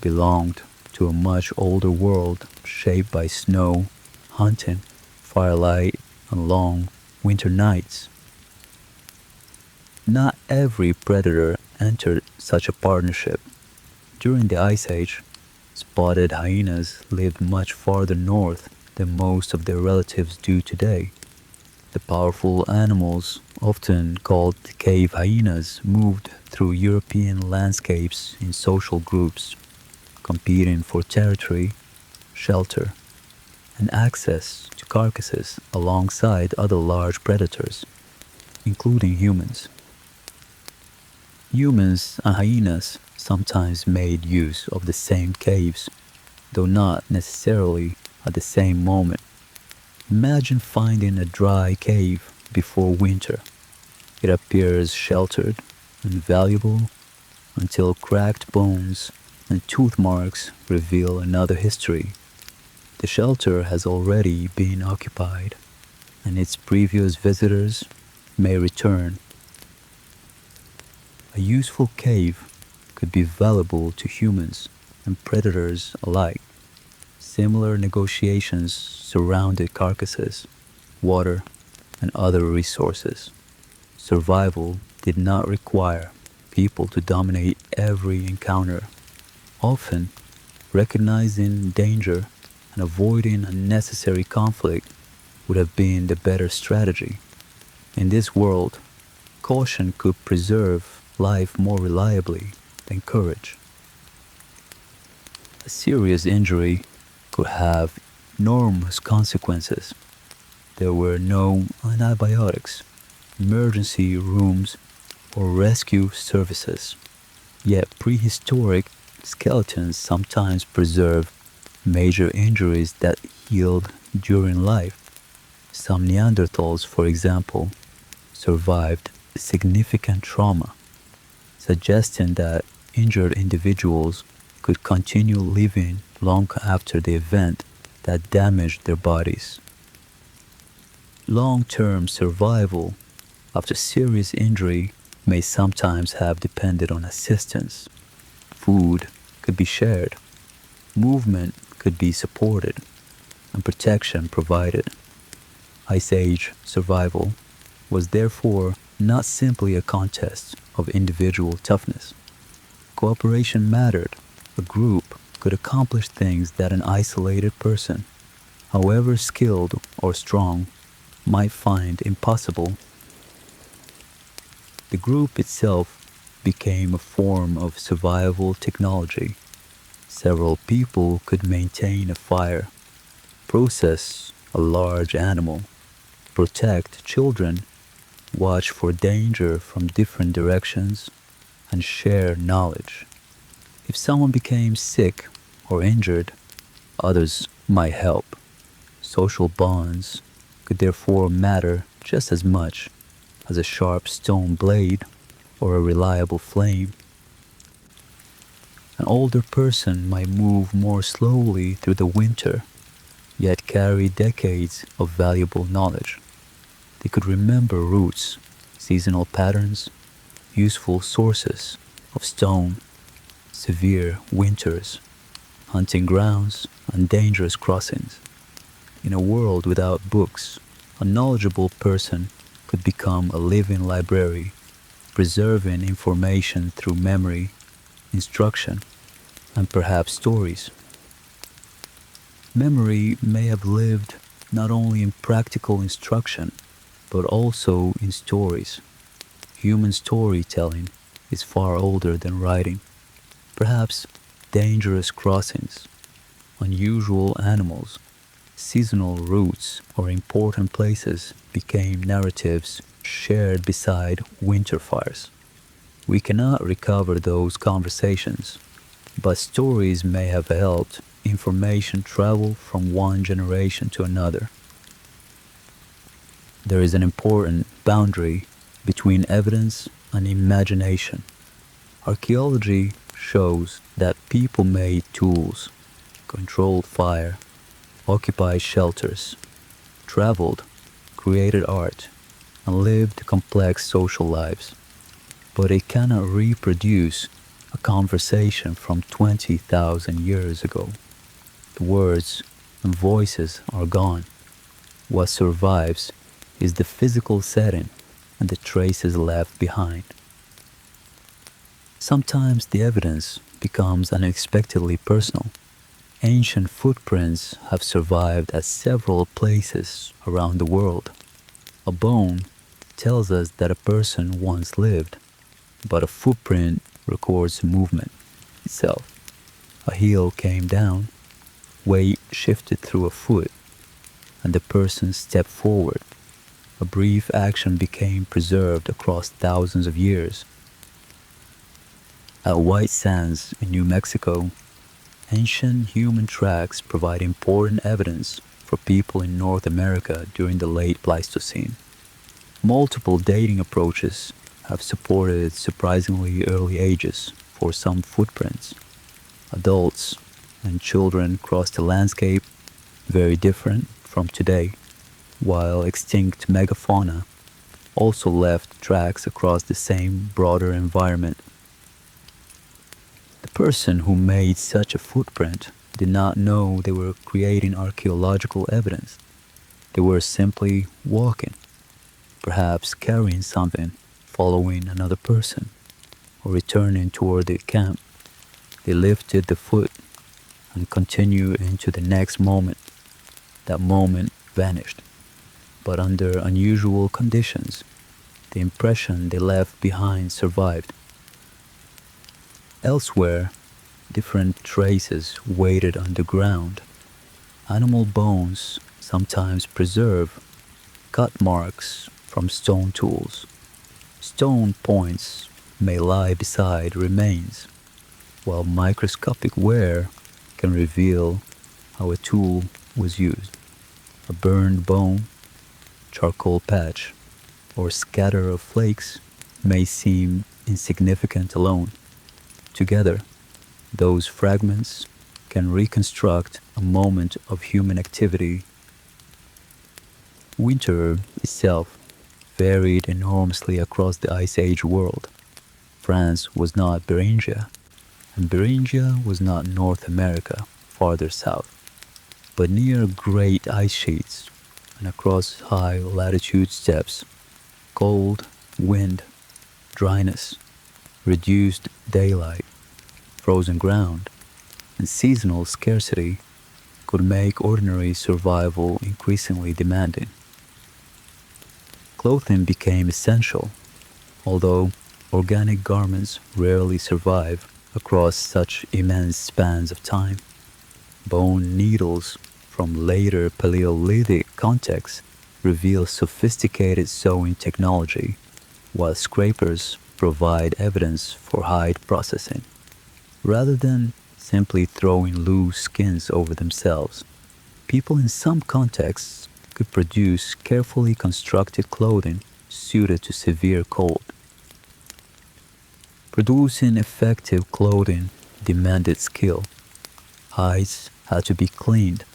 belonged to a much older world shaped by snow, hunting, firelight, and long winter nights. Not every predator entered such a partnership. During the Ice Age, spotted hyenas lived much farther north than most of their relatives do today. The powerful animals, often called cave hyenas, moved through European landscapes in social groups, competing for territory, shelter, and access to carcasses alongside other large predators, including humans. Humans and hyenas sometimes made use of the same caves, though not necessarily at the same moment. Imagine finding a dry cave before winter. It appears sheltered and valuable until cracked bones and tooth marks reveal another history. The shelter has already been occupied, and its previous visitors may return. A useful cave could be valuable to humans and predators alike. Similar negotiations surrounded carcasses, water, and other resources. Survival did not require people to dominate every encounter. Often, recognizing danger and avoiding unnecessary conflict would have been the better strategy. In this world, caution could preserve life more reliably than courage. A serious injury could have enormous consequences. There were no antibiotics, emergency rooms, or rescue services. Yet prehistoric skeletons sometimes preserved major injuries that healed during life. Some Neanderthals, for example, survived significant trauma, suggesting that injured individuals could continue living long after the event that damaged their bodies. Long-term survival after serious injury may sometimes have depended on assistance. Food could be shared, movement could be supported, and protection provided. Ice Age survival was therefore not simply a contest of individual toughness. Cooperation mattered. A group could accomplish things that an isolated person, however skilled or strong, might find impossible. The group itself became a form of survival technology. Several people could maintain a fire, process a large animal, protect children, watch for danger from different directions, and share knowledge. If someone became sick or injured, others might help. Social bonds could therefore matter just as much as a sharp stone blade or a reliable flame. An older person might move more slowly through the winter, yet carry decades of valuable knowledge. They could remember routes, seasonal patterns, useful sources of stone, severe winters, hunting grounds, and dangerous crossings. In a world without books, a knowledgeable person could become a living library, preserving information through memory, instruction, and perhaps stories. Memory may have lived not only in practical instruction, but also in stories. Human storytelling is far older than writing. Perhaps dangerous crossings, unusual animals, seasonal routes, or important places became narratives shared beside winter fires. We cannot recover those conversations, but stories may have helped information travel from one generation to another. There is an important boundary between evidence and imagination. Archaeology shows that people made tools, controlled fire, occupied shelters, traveled, created art, and lived complex social lives. But it cannot reproduce a conversation from 20,000 years ago. The words and voices are gone. What survives is the physical setting and the traces left behind. Sometimes the evidence becomes unexpectedly personal. Ancient footprints have survived at several places around the world. A bone tells us that a person once lived, but a footprint records movement itself. A heel came down, weight shifted through a foot, and the person stepped forward. A brief action became preserved across thousands of years. At White Sands in New Mexico, ancient human tracks provide important evidence for people in North America during the late Pleistocene. Multiple dating approaches have supported surprisingly early ages for some footprints. Adults and children crossed the landscape, very different from today, while extinct megafauna also left tracks across the same broader environment. The person who made such a footprint did not know they were creating archaeological evidence. They were simply walking, perhaps carrying something, following another person, or returning toward the camp. They lifted the foot and continued into the next moment. That moment vanished, but under unusual conditions, the impression they left behind survived. Elsewhere, different traces waited underground. Animal bones sometimes preserve cut marks from stone tools. Stone points may lie beside remains, while microscopic wear can reveal how a tool was used. A burned bone, charcoal patch, or scatter of flakes may seem insignificant alone. Together, those fragments can reconstruct a moment of human activity. Winter itself varied enormously across the Ice Age world. France was not Beringia, and Beringia was not North America, farther south, but near great ice sheets and across high latitude steppes. Cold, wind, dryness, reduced daylight, frozen ground, and seasonal scarcity could make ordinary survival increasingly demanding. Clothing became essential, although organic garments rarely survive across such immense spans of time. Bone needles from later Paleolithic contexts reveal sophisticated sewing technology, while scrapers provide evidence for hide processing. Rather than simply throwing loose skins over themselves, People in some contexts could produce carefully constructed clothing suited to severe cold. Producing effective clothing demanded skill. Hides had to be cleaned,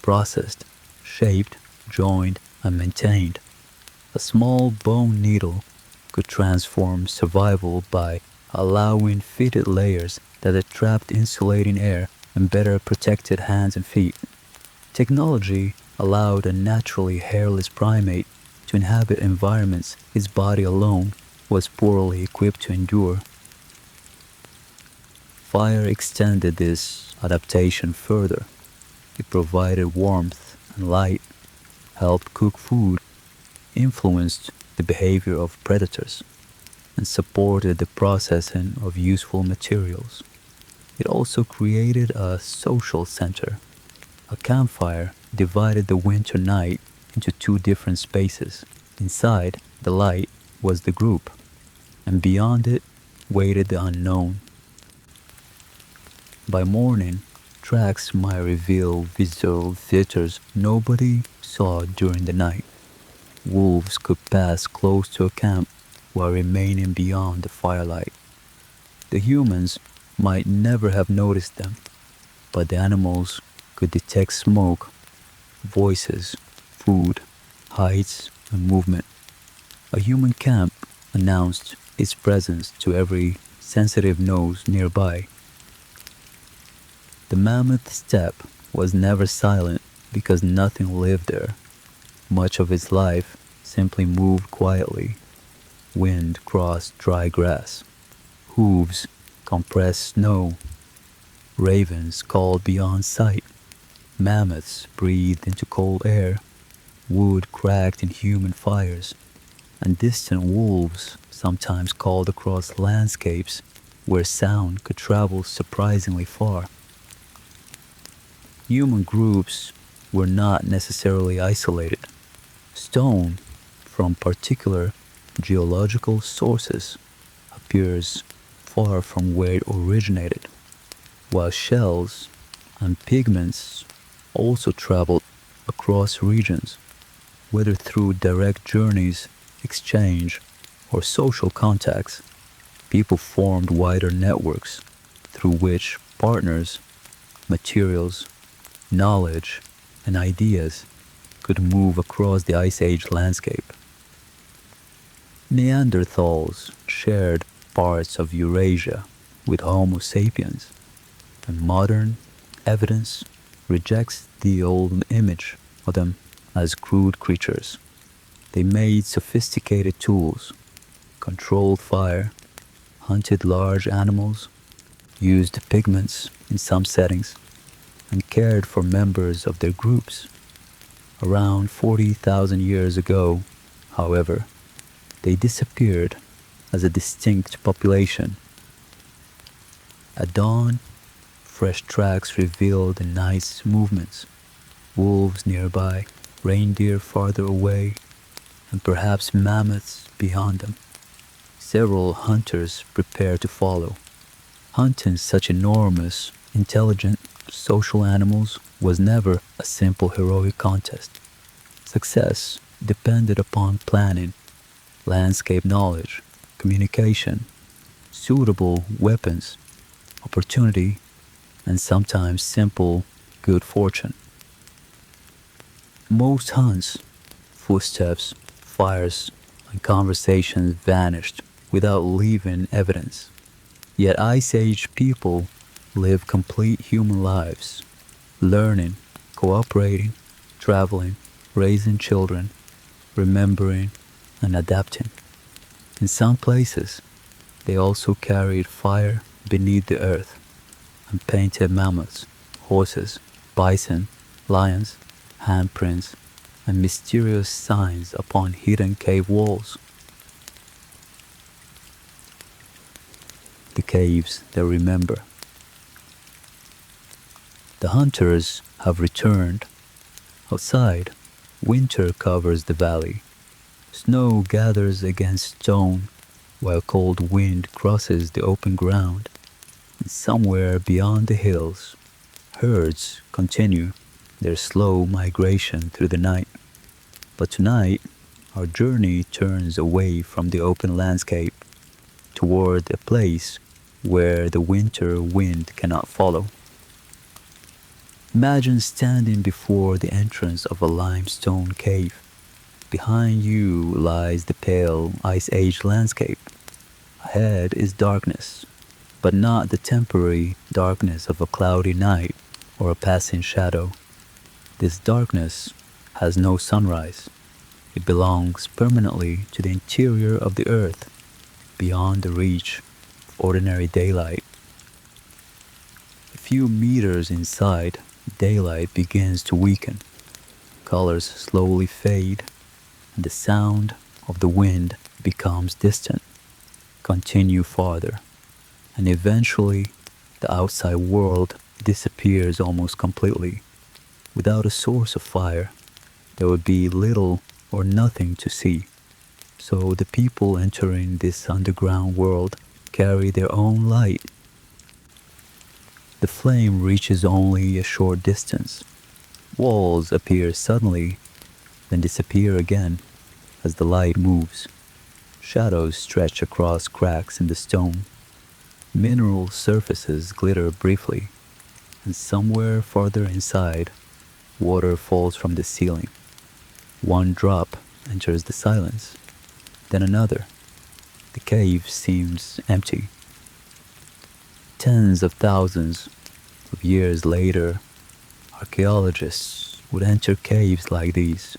processed, shaped, joined, and maintained. A small bone needle could transform survival by allowing fitted layers that trapped insulating air and better protected hands and feet. Technology allowed a naturally hairless primate to inhabit environments his body alone was poorly equipped to endure. Fire extended this adaptation further. It provided warmth and light, helped cook food, influenced the behavior of predators, and supported the processing of useful materials. It also created a social center. A campfire divided the winter night into two different spaces. Inside, the light was the group, and beyond it waited the unknown. By morning, tracks might reveal visual theaters nobody saw during the night. Wolves could pass close to a camp while remaining beyond the firelight. The humans might never have noticed them, but the animals could detect smoke, voices, food, heights, and movement. A human camp announced its presence to every sensitive nose nearby. The mammoth steppe was never silent because nothing lived there. Much of its life simply moved quietly. Wind crossed dry grass. Hooves compressed snow. Ravens called beyond sight. Mammoths breathed into cold air. Wood cracked in human fires. And distant wolves sometimes called across landscapes where sound could travel surprisingly far. Human groups were not necessarily isolated. Stone, from particular geological sources, appears far from where it originated, while shells and pigments also traveled across regions, whether through direct journeys, exchange, or social contacts. People formed wider networks through which partners, materials, knowledge, and ideas could move across the Ice Age landscape. Neanderthals shared parts of Eurasia with Homo sapiens, and modern evidence rejects the old image of them as crude creatures. They made sophisticated tools, controlled fire, hunted large animals, used pigments in some settings, and cared for members of their groups. Around 40,000 years ago, however, they disappeared as a distinct population. At dawn, fresh tracks revealed the night's movements, wolves nearby, reindeer farther away, and perhaps mammoths beyond them. Several hunters prepared to follow. Hunting such enormous, intelligent, social animals was never a simple heroic contest. Success depended upon planning, landscape knowledge, communication, suitable weapons, opportunity, and sometimes simple good fortune. Most hunts, footsteps, fires, and conversations vanished without leaving evidence. Yet Ice Age people live complete human lives, learning, cooperating, traveling, raising children, remembering, and adapting. In some places, they also carried fire beneath the earth and painted mammoths, horses, bison, lions, handprints, and mysterious signs upon hidden cave walls. The caves that remember. The hunters have returned. Outside, winter covers the valley. Snow gathers against stone, while cold wind crosses the open ground. And somewhere beyond the hills, herds continue, their slow migration through the night. But tonight, our journey turns away from the open landscape toward a place where the winter wind cannot follow. Imagine standing before the entrance of a limestone cave. Behind you lies the pale ice age landscape. Ahead is darkness, but not the temporary darkness of a cloudy night or a passing shadow. This darkness has no sunrise. It belongs permanently to the interior of the earth, beyond the reach of ordinary daylight. A few meters inside, daylight begins to weaken. Colors slowly fade, and the sound of the wind becomes distant. Continue farther, and eventually the outside world disappears almost completely. Without a source of fire, there would be little or nothing to see. So the people entering this underground world carry their own light. The flame reaches only a short distance. Walls appear suddenly, then disappear again as the light moves. Shadows stretch across cracks in the stone. Mineral surfaces glitter briefly, and somewhere farther inside, water falls from the ceiling. One drop enters the silence, then another. The cave seems empty. Tens of thousands of years later, archaeologists would enter caves like these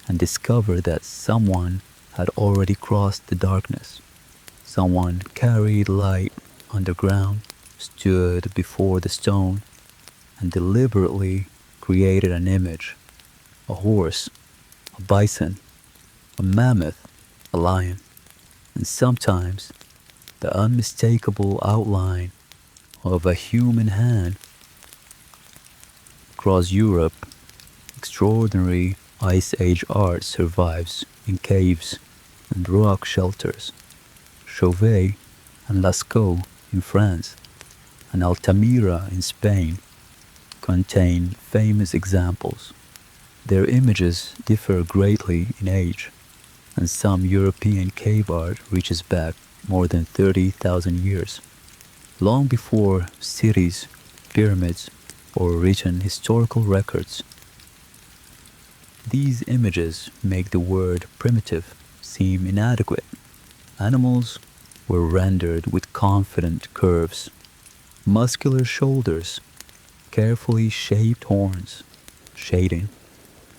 and discover that someone had already crossed the darkness. Someone carried light underground, stood before the stone, and deliberately created an image: a horse, a bison, a mammoth, a lion, and sometimes the unmistakable outline of a human hand. Across Europe, extraordinary Ice Age art survives in caves and rock shelters. Chauvet and Lascaux in France and Altamira in Spain contain famous examples. Their images differ greatly in age, and some European cave art reaches back more than 30,000 years, long before cities, pyramids, or written historical records. These images make the word primitive seem inadequate. Animals were rendered with confident curves, muscular shoulders, carefully shaped horns, shading,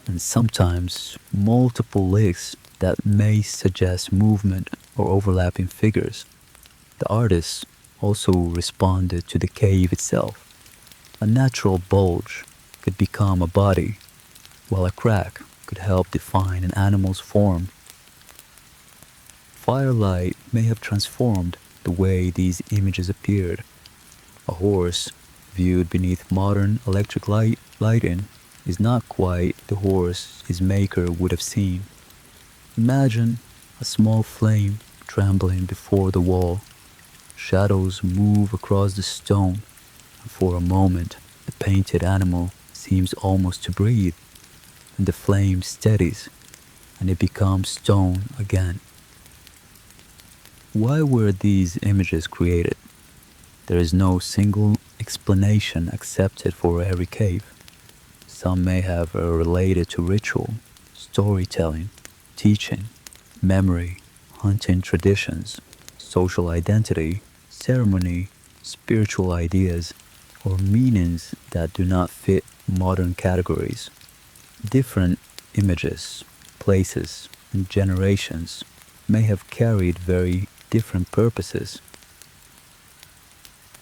and sometimes multiple legs that may suggest movement or overlapping figures. The artists also responded to the cave itself. A natural bulge could become a body, while a crack could help define an animal's form. Firelight may have transformed the way these images appeared. A horse, viewed beneath modern electric lighting, is not quite the horse its maker would have seen. Imagine a small flame trembling before the wall. Shadows move across the stone, and for a moment the painted animal seems almost to breathe, and the flame steadies, and it becomes stone again. Why were these images created? There is no single explanation accepted for every cave. Some may have related to ritual, storytelling, teaching, memory, hunting traditions, social identity, ceremony, spiritual ideas, or meanings that do not fit modern categories. Different images, places, and generations may have carried very different purposes.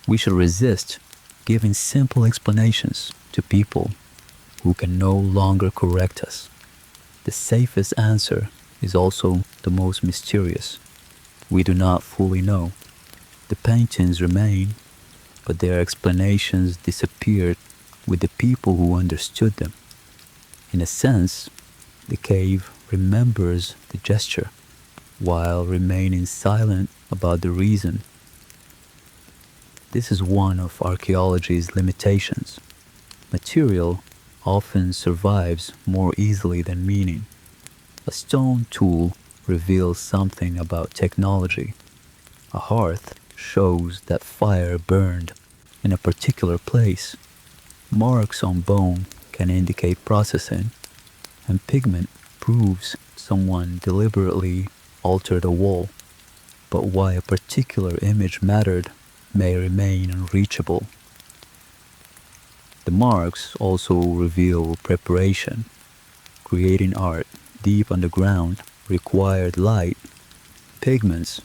We should resist giving simple explanations to people who can no longer correct us. The safest answer is also the most mysterious. We do not fully know. The paintings remain, but their explanations disappeared with the people who understood them. In a sense, the cave remembers the gesture, while remaining silent about the reason. This is one of archaeology's limitations. Material often survives more easily than meaning. A stone tool reveals something about technology. A hearth shows that fire burned in a particular place. Marks on bone can indicate processing, and pigment proves someone deliberately altered a wall. But why a particular image mattered may remain unreachable. The marks also reveal preparation. Creating art deep underground required light, pigments,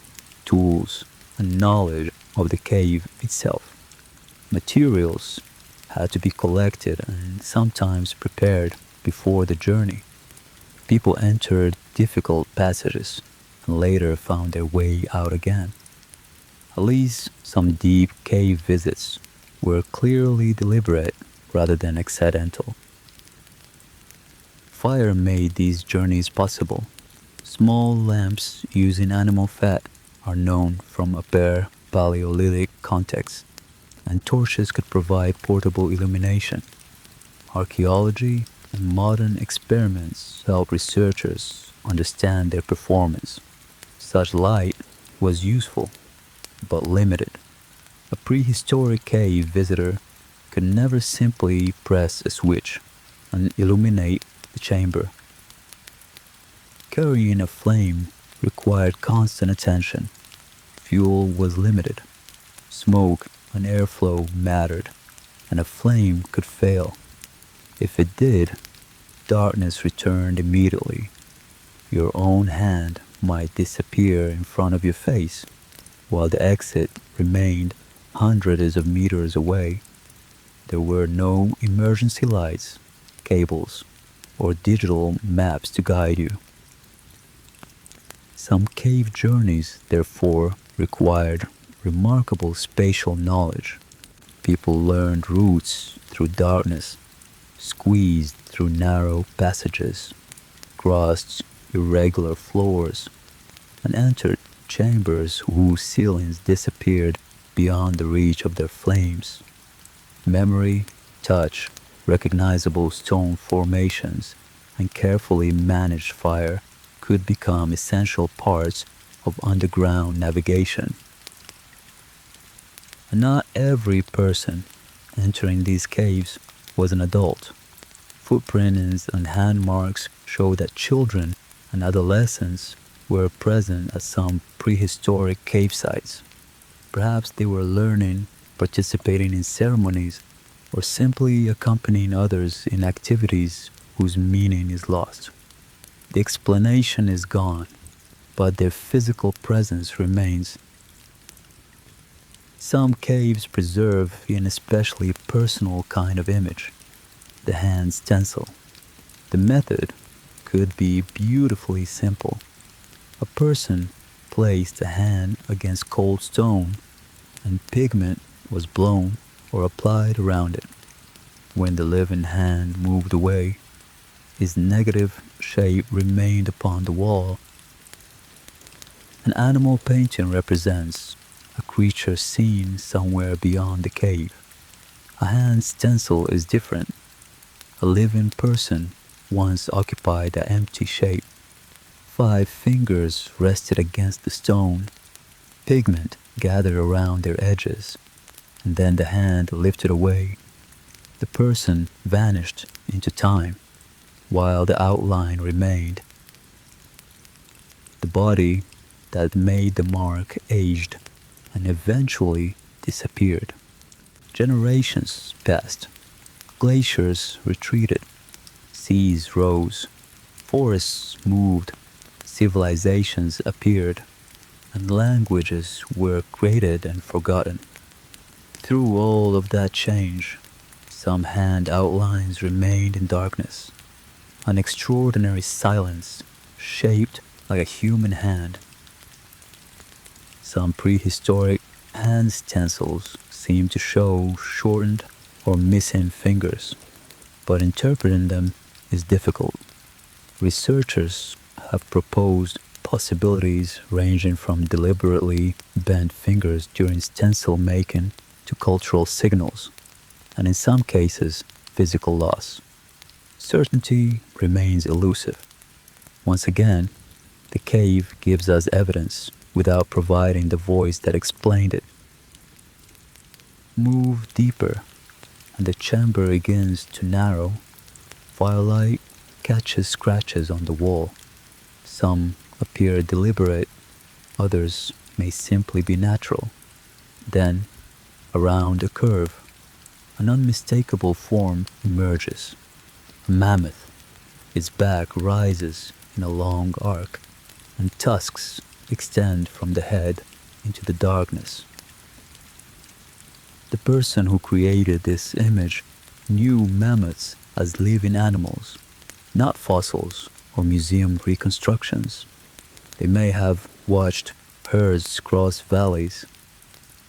tools, and knowledge of the cave itself. Materials had to be collected and sometimes prepared before the journey. People entered difficult passages and later found their way out again. At least some deep cave visits were clearly deliberate rather than accidental. Fire made these journeys possible. Small lamps using animal fat are known from a bare Paleolithic context, and torches could provide portable illumination. Archaeology and modern experiments help researchers understand their performance. Such light was useful, but limited. A prehistoric cave visitor could never simply press a switch and illuminate the chamber. Carrying a flame required constant attention. Fuel was limited. Smoke and airflow mattered, and a flame could fail. If it did, darkness returned immediately. Your own hand might disappear in front of your face, while the exit remained hundreds of meters away. There were no emergency lights, cables, or digital maps to guide you. Some cave journeys, therefore, required remarkable spatial knowledge. People learned routes through darkness, squeezed through narrow passages, crossed irregular floors, and entered chambers whose ceilings disappeared beyond the reach of their flames. Memory, touch, recognizable stone formations, and carefully managed fire could become essential parts of underground navigation. And not every person entering these caves was an adult. Footprints and hand marks show that children and adolescents were present at some prehistoric cave sites. Perhaps they were learning, participating in ceremonies, or simply accompanying others in activities whose meaning is lost. The explanation is gone, but their physical presence remains. Some caves preserve an especially personal kind of image, the hand stencil. The method could be beautifully simple. A person placed a hand against cold stone, and pigment was blown or applied around it. When the living hand moved away, its negative shape remained upon the wall. An animal painting represents a creature seen somewhere beyond the cave. A hand stencil is different. A living person once occupied the empty shape. 5 fingers rested against the stone. Pigment gathered around their edges, and then the hand lifted away. The person vanished into time, while the outline remained. The body that made the mark aged and eventually disappeared. Generations passed. Glaciers retreated. Seas rose. Forests moved. Civilizations appeared. And languages were created and forgotten. Through all of that change, some hand outlines remained in darkness. An extraordinary silence, shaped like a human hand. Some prehistoric hand stencils seem to show shortened or missing fingers, but interpreting them is difficult. Researchers have proposed possibilities ranging from deliberately bent fingers during stencil making to cultural signals, and in some cases, physical loss. certainty remains elusive. Once again, the cave gives us evidence without providing the voice that explained it. Move deeper, and the chamber begins to narrow. Firelight catches scratches on the wall. Some appear deliberate, others may simply be natural. Then, around a curve, an unmistakable form emerges. A mammoth. Its back rises in a long arc, and tusks extend from the head into the darkness. The person who created this image knew mammoths as living animals, not fossils or museum reconstructions. They may have watched herds cross valleys,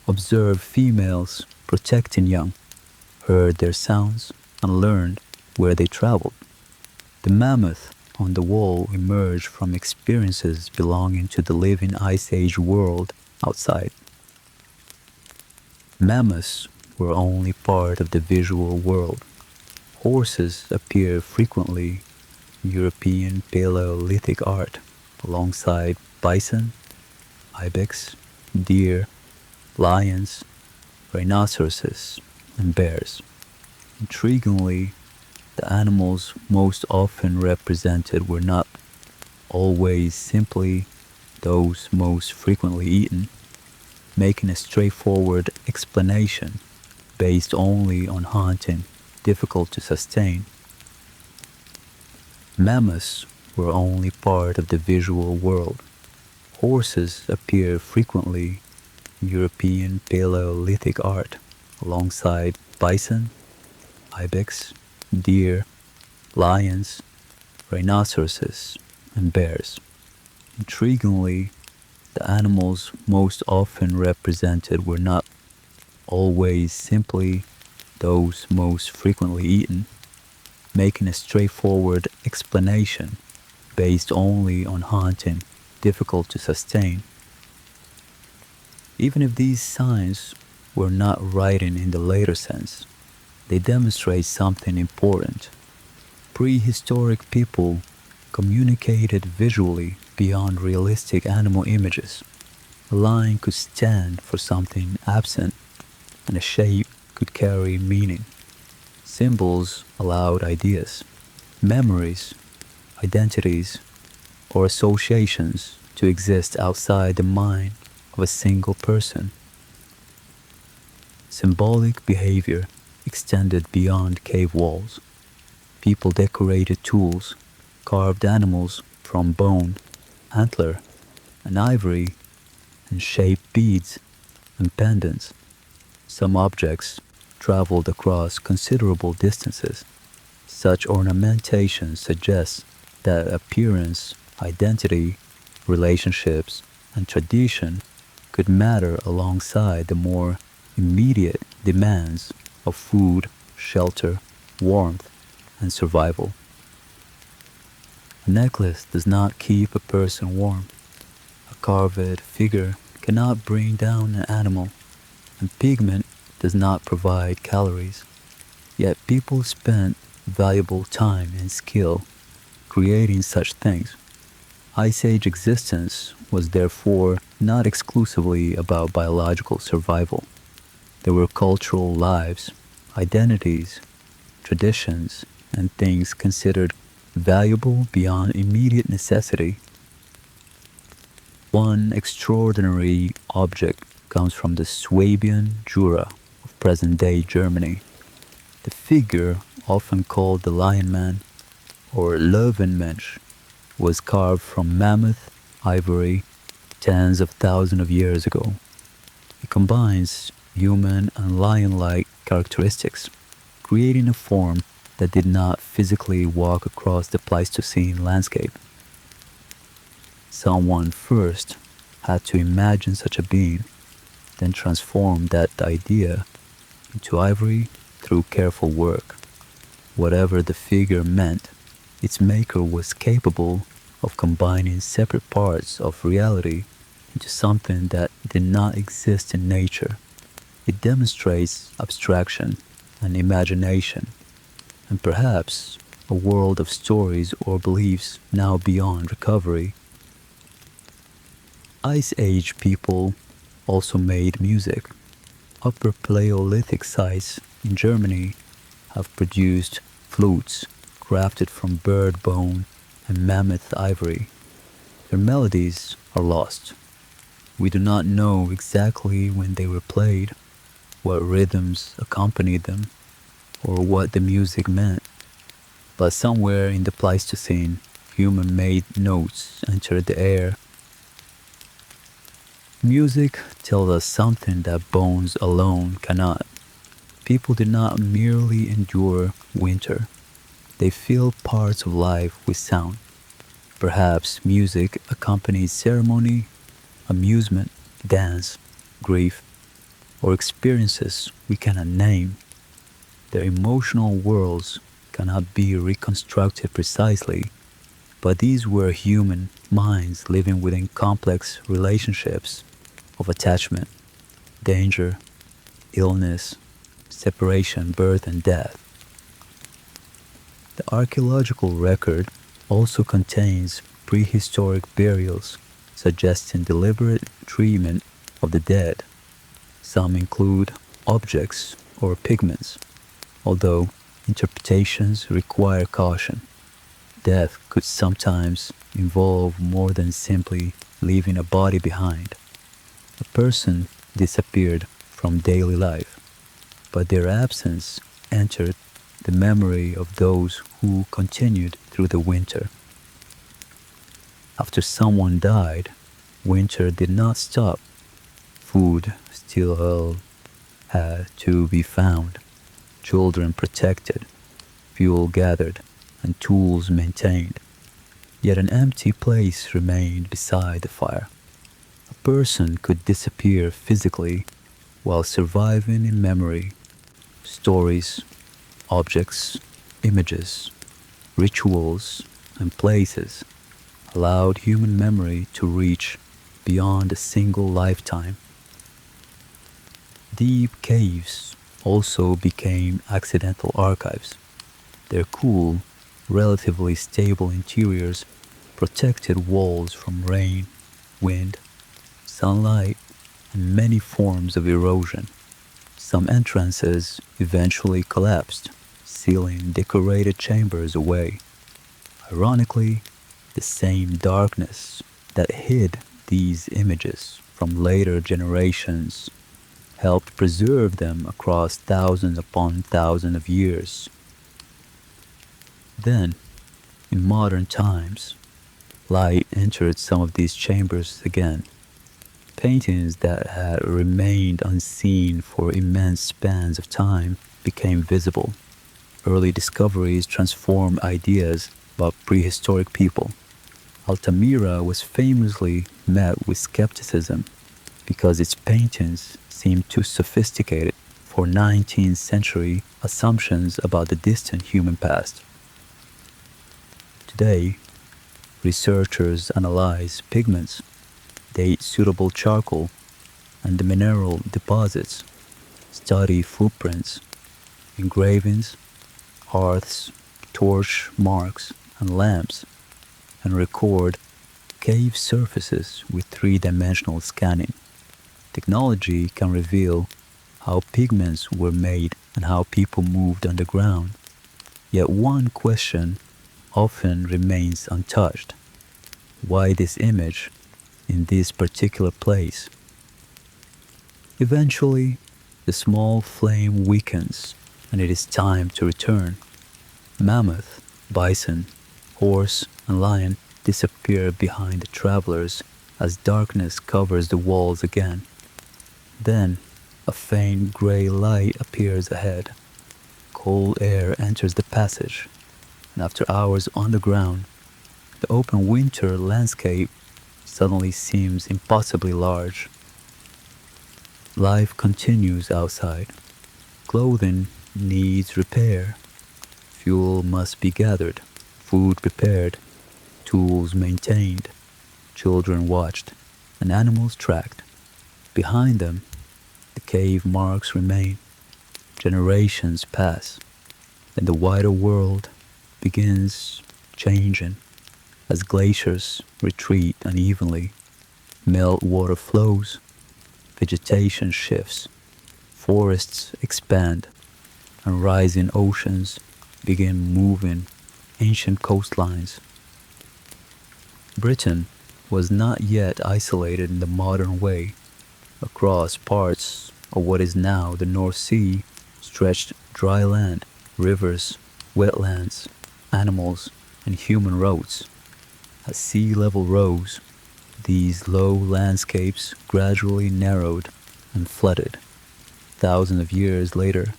observed females protecting young, heard their sounds, and learned where they traveled. The mammoth on the wall emerged from experiences belonging to the living Ice Age world outside. Mammoths were only part of the visual world. Horses appear frequently in European Paleolithic art, alongside bison, ibex, deer, lions, rhinoceroses, and bears. Intriguingly, the animals most often represented were not always simply those most frequently eaten, making a straightforward explanation based only on hunting difficult to sustain. Mammoths were only part of the visual world. Horses appear frequently in European Paleolithic art, alongside bison, ibex, deer, lions, rhinoceroses, and bears. Intriguingly, the animals most often represented were not always simply those most frequently eaten, making a straightforward explanation based only on hunting difficult to sustain. Even if these signs were not writing in the later sense, they demonstrate something important. Prehistoric people communicated visually beyond realistic animal images. A line could stand for something absent, and a shape could carry meaning. Symbols allowed ideas, memories, identities, or associations to exist outside the mind of a single person. Symbolic behavior extended beyond cave walls. People decorated tools, carved animals from bone, antler, and ivory, and shaped beads and pendants. Some objects traveled across considerable distances. Such ornamentation suggests that appearance, identity, relationships, and tradition could matter alongside the more immediate demands of food, shelter, warmth, and survival. A necklace does not keep a person warm. A carved figure cannot bring down an animal, and pigment does not provide calories. Yet people spent valuable time and skill creating such things. Ice Age existence was therefore not exclusively about biological survival. There were cultural lives, identities, traditions, and things considered valuable beyond immediate necessity. One extraordinary object comes from the Swabian Jura of present-day Germany. The figure, often called the Lion Man or Löwenmensch, was carved from mammoth ivory tens of thousands of years ago. It combines human and lion-like characteristics, creating a form that did not physically walk across the Pleistocene landscape. Someone first had to imagine such a being, then transform that idea into ivory through careful work. Whatever the figure meant, its maker was capable of combining separate parts of reality into something that did not exist in nature. It demonstrates abstraction and imagination, and perhaps a world of stories or beliefs now beyond recovery. Ice Age people also made music. Upper Paleolithic sites in Germany have produced flutes crafted from bird bone and mammoth ivory. Their melodies are lost. We do not know exactly when they were played, what rhythms accompanied them, or what the music meant. But somewhere in the Pleistocene, human-made notes entered the air. Music tells us something that bones alone cannot. People did not merely endure winter. They filled parts of life with sound. Perhaps music accompanies ceremony, amusement, dance, grief, or experiences we cannot name. Their emotional worlds cannot be reconstructed precisely, but these were human minds living within complex relationships of attachment, danger, illness, separation, birth, and death. The archaeological record also contains prehistoric burials suggesting deliberate treatment of the dead. Some include objects or pigments, although interpretations require caution. Death could sometimes involve more than simply leaving a body behind. A person disappeared from daily life, but their absence entered the memory of those who continued through the winter. After someone died, winter did not stop. Food still had to be found, children protected, fuel gathered, and tools maintained. Yet an empty place remained beside the fire. A person could disappear physically while surviving in memory. Stories, objects, images, rituals, and places allowed human memory to reach beyond a single lifetime. Deep caves also became accidental archives. Their cool, relatively stable interiors protected walls from rain, wind, sunlight, and many forms of erosion. Some entrances eventually collapsed, sealing decorated chambers away. Ironically, the same darkness that hid these images from later generations helped preserve them across thousands upon thousands of years. Then, in modern times, light entered some of these chambers again. Paintings that had remained unseen for immense spans of time became visible. Early discoveries transformed ideas about prehistoric people. Altamira was famously met with skepticism because its paintings seemed too sophisticated for 19th century assumptions about the distant human past. Today, researchers analyze pigments, date suitable charcoal, and the mineral deposits, study footprints, engravings, hearths, torch marks, and lamps, and record cave surfaces with three-dimensional scanning. Technology can reveal how pigments were made and how people moved underground. Yet one question often remains untouched. Why this image in this particular place? Eventually, the small flame weakens and it is time to return. Mammoth, bison, horse, and lion disappear behind the travelers as darkness covers the walls again. Then, a faint gray light appears ahead. Cold air enters the passage, and after hours on the ground, the open winter landscape suddenly seems impossibly large. Life continues outside. Clothing needs repair. Fuel must be gathered, food prepared, tools maintained, children watched, and animals tracked. Behind them, the cave marks remain. Generations pass, and the wider world begins changing as glaciers retreat unevenly, meltwater flows, vegetation shifts, forests expand, and rising oceans begin moving ancient coastlines. Britain was not yet isolated in the modern way. Across parts of what is now the North Sea stretched dry land, rivers, wetlands, animals, and human roads. As sea level rose, these low landscapes gradually narrowed and flooded. Thousands of years later,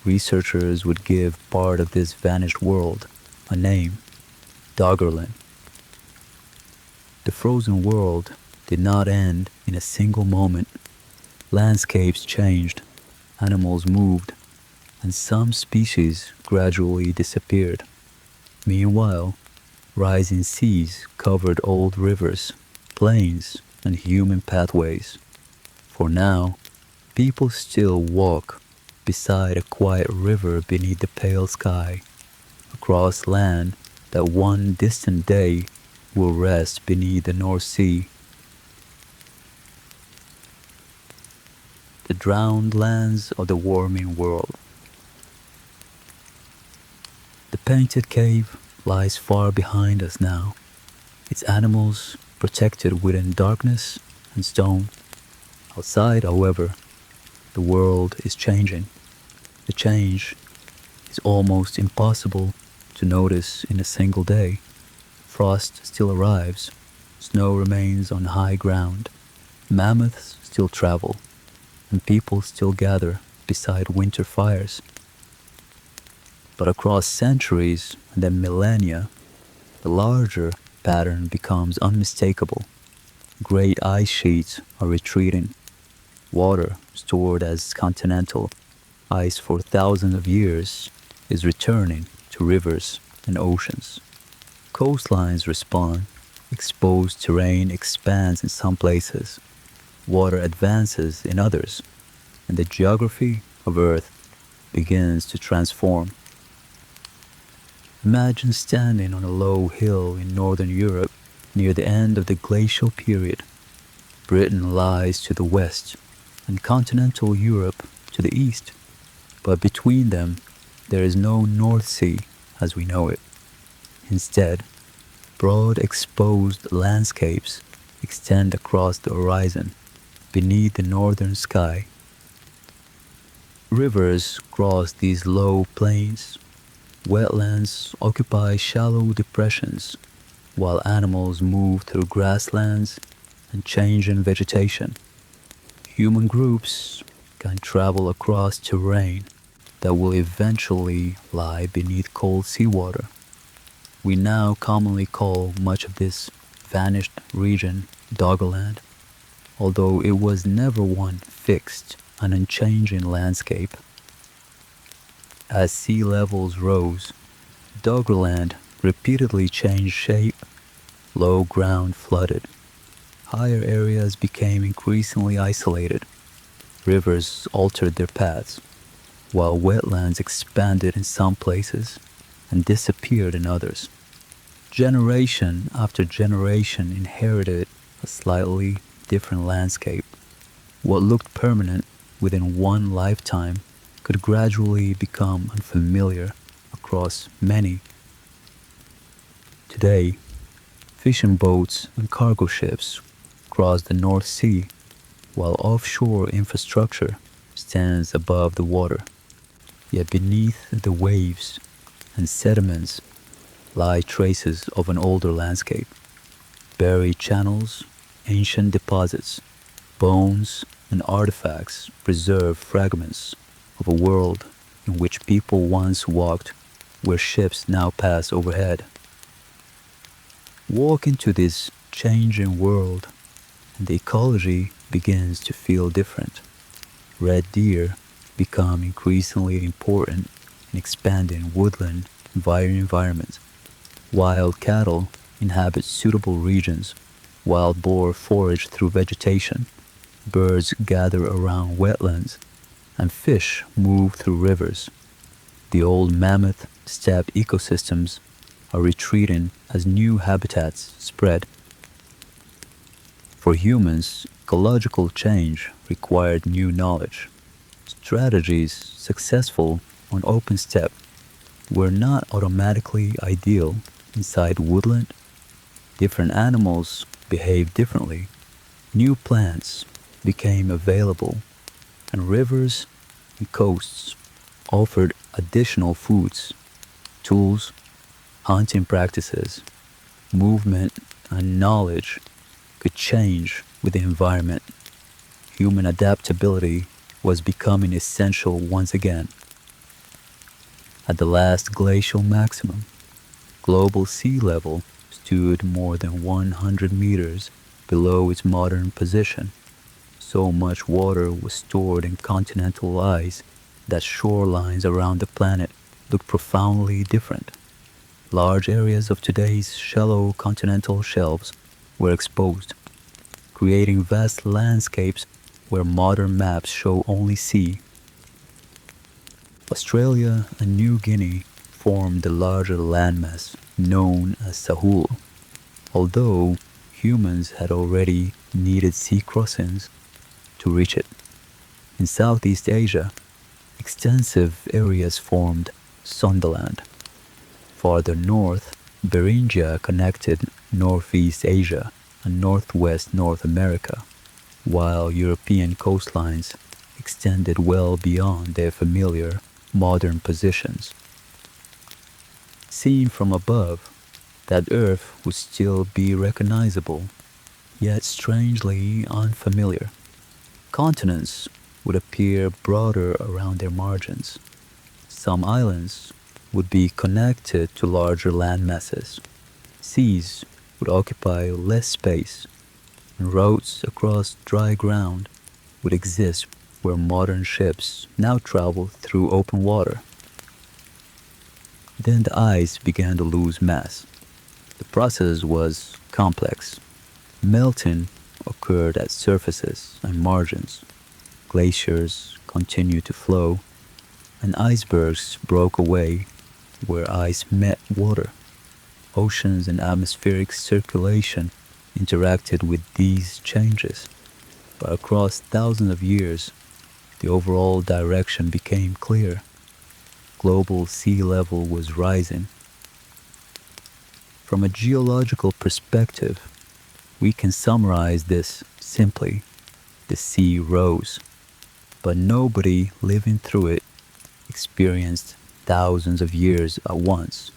researchers would give part of this vanished world a name, Doggerland. The frozen world did not end in a single moment. Landscapes changed, animals moved, and some species gradually disappeared. Meanwhile, rising seas covered old rivers, plains, and human pathways. For now, people still walk beside a quiet river beneath the pale sky, across land that one distant day will rest beneath the North Sea. The drowned lands of the warming world. The painted cave lies far behind us now, its animals protected within darkness and stone. Outside, however, the world is changing. The change is almost impossible to notice in a single day. Frost still arrives, snow remains on high ground, mammoths still travel, and people still gather beside winter fires. But across centuries and then millennia, the larger pattern becomes unmistakable. Great ice sheets are retreating. Water stored as continental ice for thousands of years is returning to rivers and oceans. Coastlines respond, exposed terrain expands in some places, water advances in others, and the geography of Earth begins to transform. Imagine standing on a low hill in northern Europe near the end of the glacial period. Britain lies to the west, and continental Europe to the east, but between them there is no North Sea as we know it. Instead, broad exposed landscapes extend across the horizon beneath the northern sky. Rivers cross these low plains. Wetlands occupy shallow depressions, while animals move through grasslands and change in vegetation. Human groups can travel across terrain that will eventually lie beneath cold seawater. We now commonly call much of this vanished region Doggerland, although it was never one fixed and unchanging landscape. As sea levels rose, Doggerland repeatedly changed shape. Low ground flooded. Higher areas became increasingly isolated. Rivers altered their paths, while wetlands expanded in some places and disappeared in others. Generation after generation inherited a slightly different landscape. What looked permanent within one lifetime could gradually become unfamiliar across many. Today, fishing boats and cargo ships cross the North Sea, while offshore infrastructure stands above the water. Yet beneath the waves and sediments lie traces of an older landscape. Buried channels, ancient deposits, bones, and artifacts preserve fragments of a world in which people once walked, where ships now pass overhead. Walk into this changing world, and the ecology begins to feel different. Red deer become increasingly important in expanding woodland environments. Wild cattle inhabit suitable regions. Wild boar forage through vegetation. Birds gather around wetlands, and fish move through rivers. The old mammoth steppe ecosystems are retreating as new habitats spread. For humans, ecological change required new knowledge. Strategies successful on open steppe were not automatically ideal inside woodland. Different animals behaved differently. New plants became available, and rivers and coasts offered additional foods, tools, hunting practices, movement, and knowledge could change with the environment. Human adaptability was becoming essential once again. At the last glacial maximum, global sea level stood more than 100 meters below its modern position. So much water was stored in continental ice that shorelines around the planet looked profoundly different. Large areas of today's shallow continental shelves were exposed, creating vast landscapes where modern maps show only sea. Australia and New Guinea formed the larger landmass known as Sahul, although humans had already needed sea crossings to reach it. In Southeast Asia, extensive areas formed Sonderland. Farther north, Beringia connected Northeast Asia and Northwest North America, while European coastlines extended well beyond their familiar modern positions. Seen from above, that Earth would still be recognizable, yet strangely unfamiliar. Continents would appear broader around their margins. Some islands would be connected to larger land masses. Seas would occupy less space, and roads across dry ground would exist where modern ships now travel through open water. Then the ice began to lose mass. The process was complex. Melting occurred at surfaces and margins. Glaciers continued to flow, and icebergs broke away where ice met water. Oceans and atmospheric circulation interacted with these changes, but across thousands of years, the overall direction became clear. Global sea level was rising. From a geological perspective, we can summarize this simply. The sea rose, but nobody living through it experienced thousands of years at once.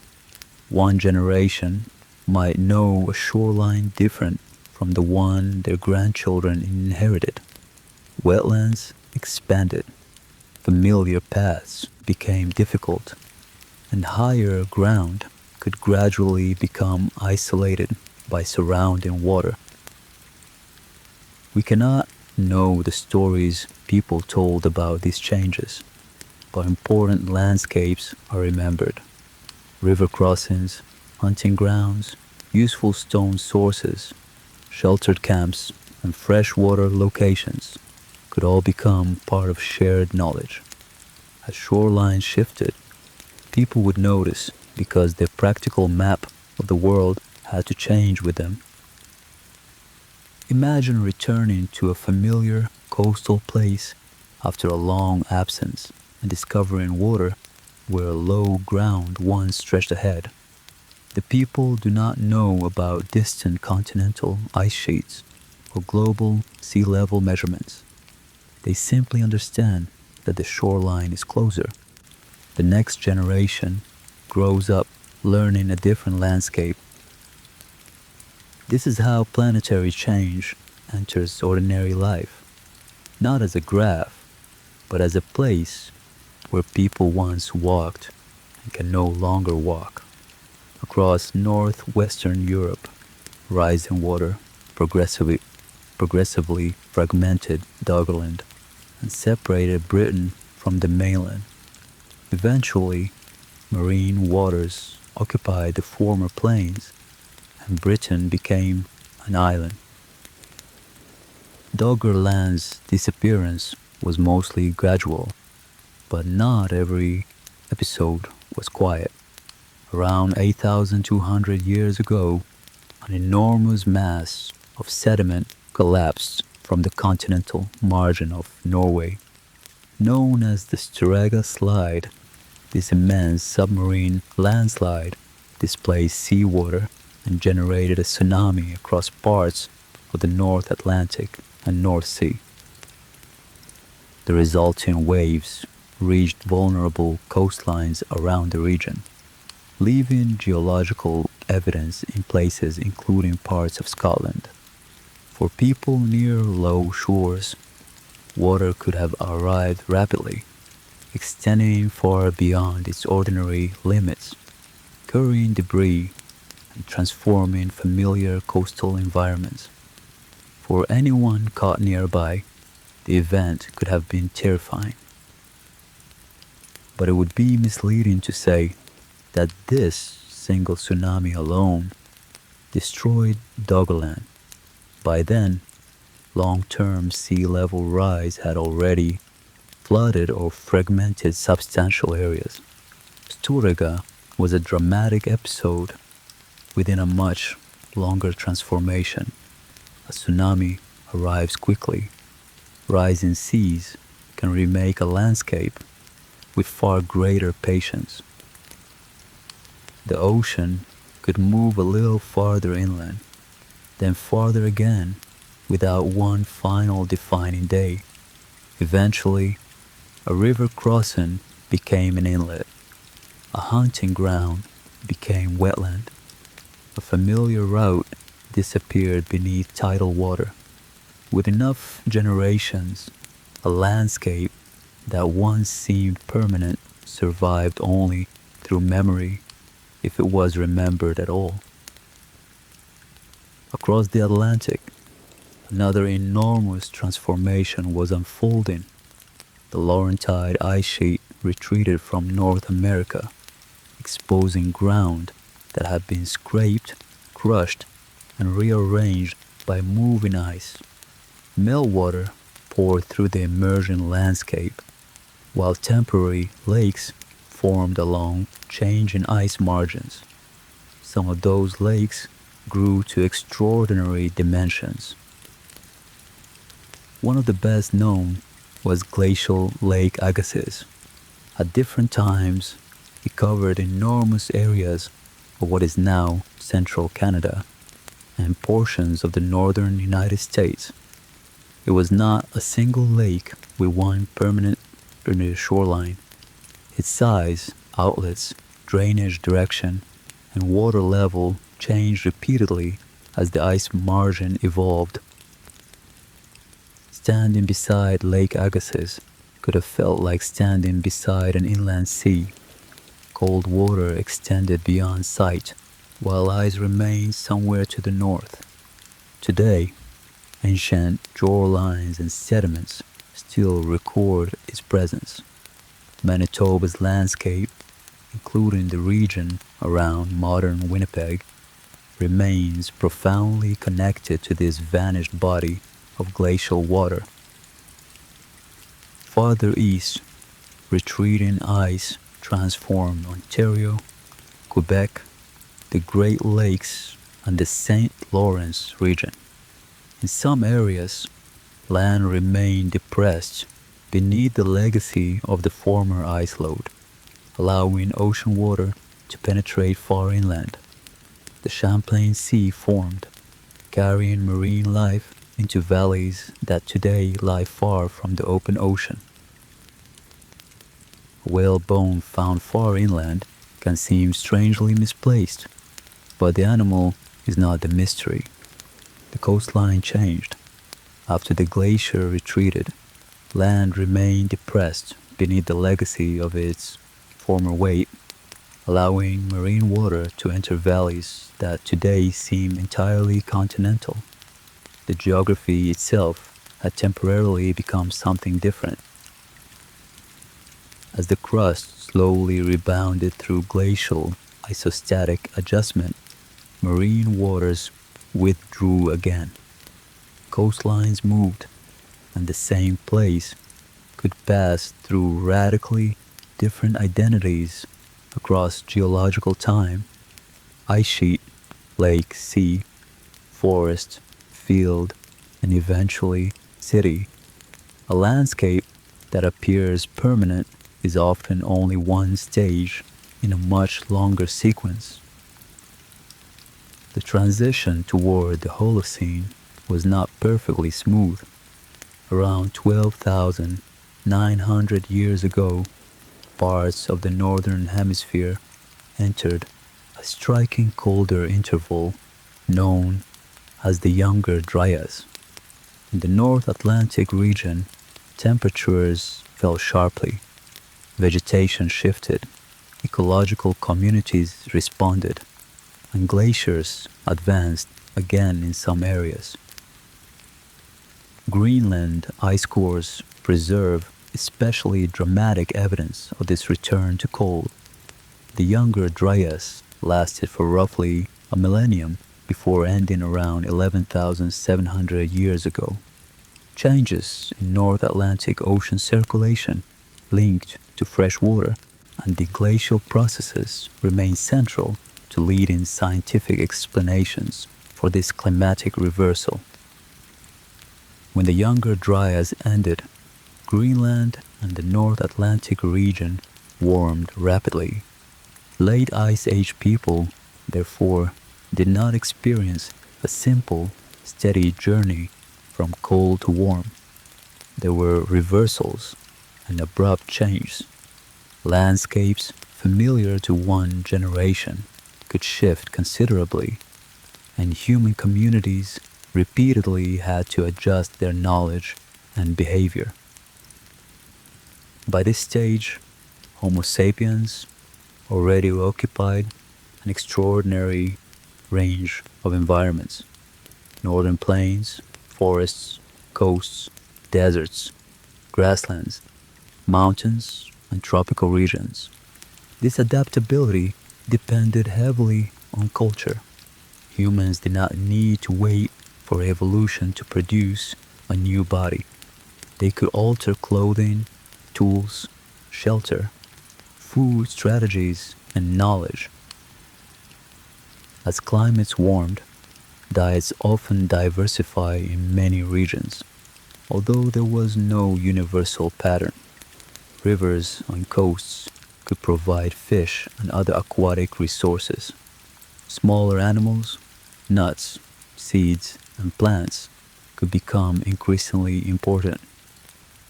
One generation might know a shoreline different from the one their grandchildren inherited. Wetlands expanded, familiar paths became difficult, and higher ground could gradually become isolated by surrounding water. We cannot know the stories people told about these changes, but important landscapes are remembered. River crossings, hunting grounds, useful stone sources, sheltered camps, and freshwater locations could all become part of shared knowledge. As shorelines shifted, people would notice because their practical map of the world had to change with them. Imagine returning to a familiar coastal place after a long absence and discovering water where low ground once stretched ahead. The people do not know about distant continental ice sheets or global sea level measurements. They simply understand that the shoreline is closer. The next generation grows up learning a different landscape. This is how planetary change enters ordinary life, not as a graph, but as a place where people once walked and can no longer walk. Across northwestern Europe, rising water progressively fragmented Doggerland and separated Britain from the mainland. Eventually, marine waters occupied the former plains, and Britain became an island. Doggerland's disappearance was mostly gradual, but not every episode was quiet. Around 8,200 years ago, an enormous mass of sediment collapsed from the continental margin of Norway. Known as the Strega Slide, this immense submarine landslide displaced seawater and generated a tsunami across parts of the North Atlantic and North Sea. The resulting waves reached vulnerable coastlines around the region, leaving geological evidence in places including parts of Scotland. For people near low shores, water could have arrived rapidly, extending far beyond its ordinary limits, carrying debris and transforming familiar coastal environments. For anyone caught nearby, the event could have been terrifying. But it would be misleading to say that this single tsunami alone destroyed Doggerland. By then, long-term sea level rise had already flooded or fragmented substantial areas. Storegga was a dramatic episode within a much longer transformation. A tsunami arrives quickly. Rising seas can remake a landscape with far greater patience. The ocean could move a little farther inland, then farther again without one final defining day. Eventually, a river crossing became an inlet. A hunting ground became wetland. A familiar route disappeared beneath tidal water. With enough generations, a landscape that once seemed permanent survived only through memory, if it was remembered at all. Across the Atlantic, another enormous transformation was unfolding. The Laurentide ice sheet retreated from North America, exposing ground that had been scraped, crushed, and rearranged by moving ice. Meltwater poured through the emerging landscape, while temporary lakes formed along changing ice margins. Some of those lakes grew to extraordinary dimensions. One of the best known was glacial Lake Agassiz. At different times, it covered enormous areas of what is now central Canada and portions of the northern United States. It was not a single lake with one permanent shoreline. Its size, outlets, drainage direction, and water level changed repeatedly as the ice margin evolved. Standing beside Lake Agassiz could have felt like standing beside an inland sea. Cold water extended beyond sight, while ice remained somewhere to the north. Today, ancient shorelines and sediments still record its presence. Manitoba's landscape, including the region around modern Winnipeg, remains profoundly connected to this vanished body of glacial water. Farther east, retreating ice transformed Ontario, Quebec, the Great Lakes, and the St. Lawrence region. In some areas, land remained depressed beneath the legacy of the former ice load, allowing ocean water to penetrate far inland. The Champlain Sea formed, carrying marine life into valleys that today lie far from the open ocean. A whale bone found far inland can seem strangely misplaced, but the animal is not the mystery. The coastline changed. After the glacier retreated, land remained depressed beneath the legacy of its former weight, allowing marine water to enter valleys that today seem entirely continental. The geography itself had temporarily become something different. As the crust slowly rebounded through glacial isostatic adjustment, marine waters withdrew again. Coastlines moved, and the same place could pass through radically different identities across geological time, ice sheet, lake, sea, forest, field, and eventually city. A landscape that appears permanent is often only one stage in a much longer sequence. The transition toward the Holocene was not perfectly smooth. Around 12,900 years ago, parts of the northern hemisphere entered a striking colder interval known as the Younger Dryas. In the North Atlantic region, temperatures fell sharply, vegetation shifted, ecological communities responded, and glaciers advanced again in some areas. Greenland ice cores preserve especially dramatic evidence of this return to cold. The Younger Dryas lasted for roughly a millennium before ending around 11,700 years ago. Changes in North Atlantic Ocean circulation linked to fresh water and the glacial processes remain central to leading scientific explanations for this climatic reversal. When the Younger Dryas ended, Greenland and the North Atlantic region warmed rapidly. Late Ice Age people, therefore, did not experience a simple, steady journey from cold to warm. There were reversals and abrupt changes. Landscapes familiar to one generation could shift considerably, and human communities repeatedly had to adjust their knowledge and behavior. By this stage, Homo sapiens already occupied an extraordinary range of environments: northern plains, forests, coasts, deserts, grasslands, mountains, and tropical regions. This adaptability depended heavily on culture. Humans did not need to wait for evolution to produce a new body. They could alter clothing, tools, shelter, food strategies, and knowledge. As climates warmed, diets often diversify in many regions, although there was no universal pattern. Rivers and coasts could provide fish and other aquatic resources. Smaller animals, nuts, seeds, and plants could become increasingly important.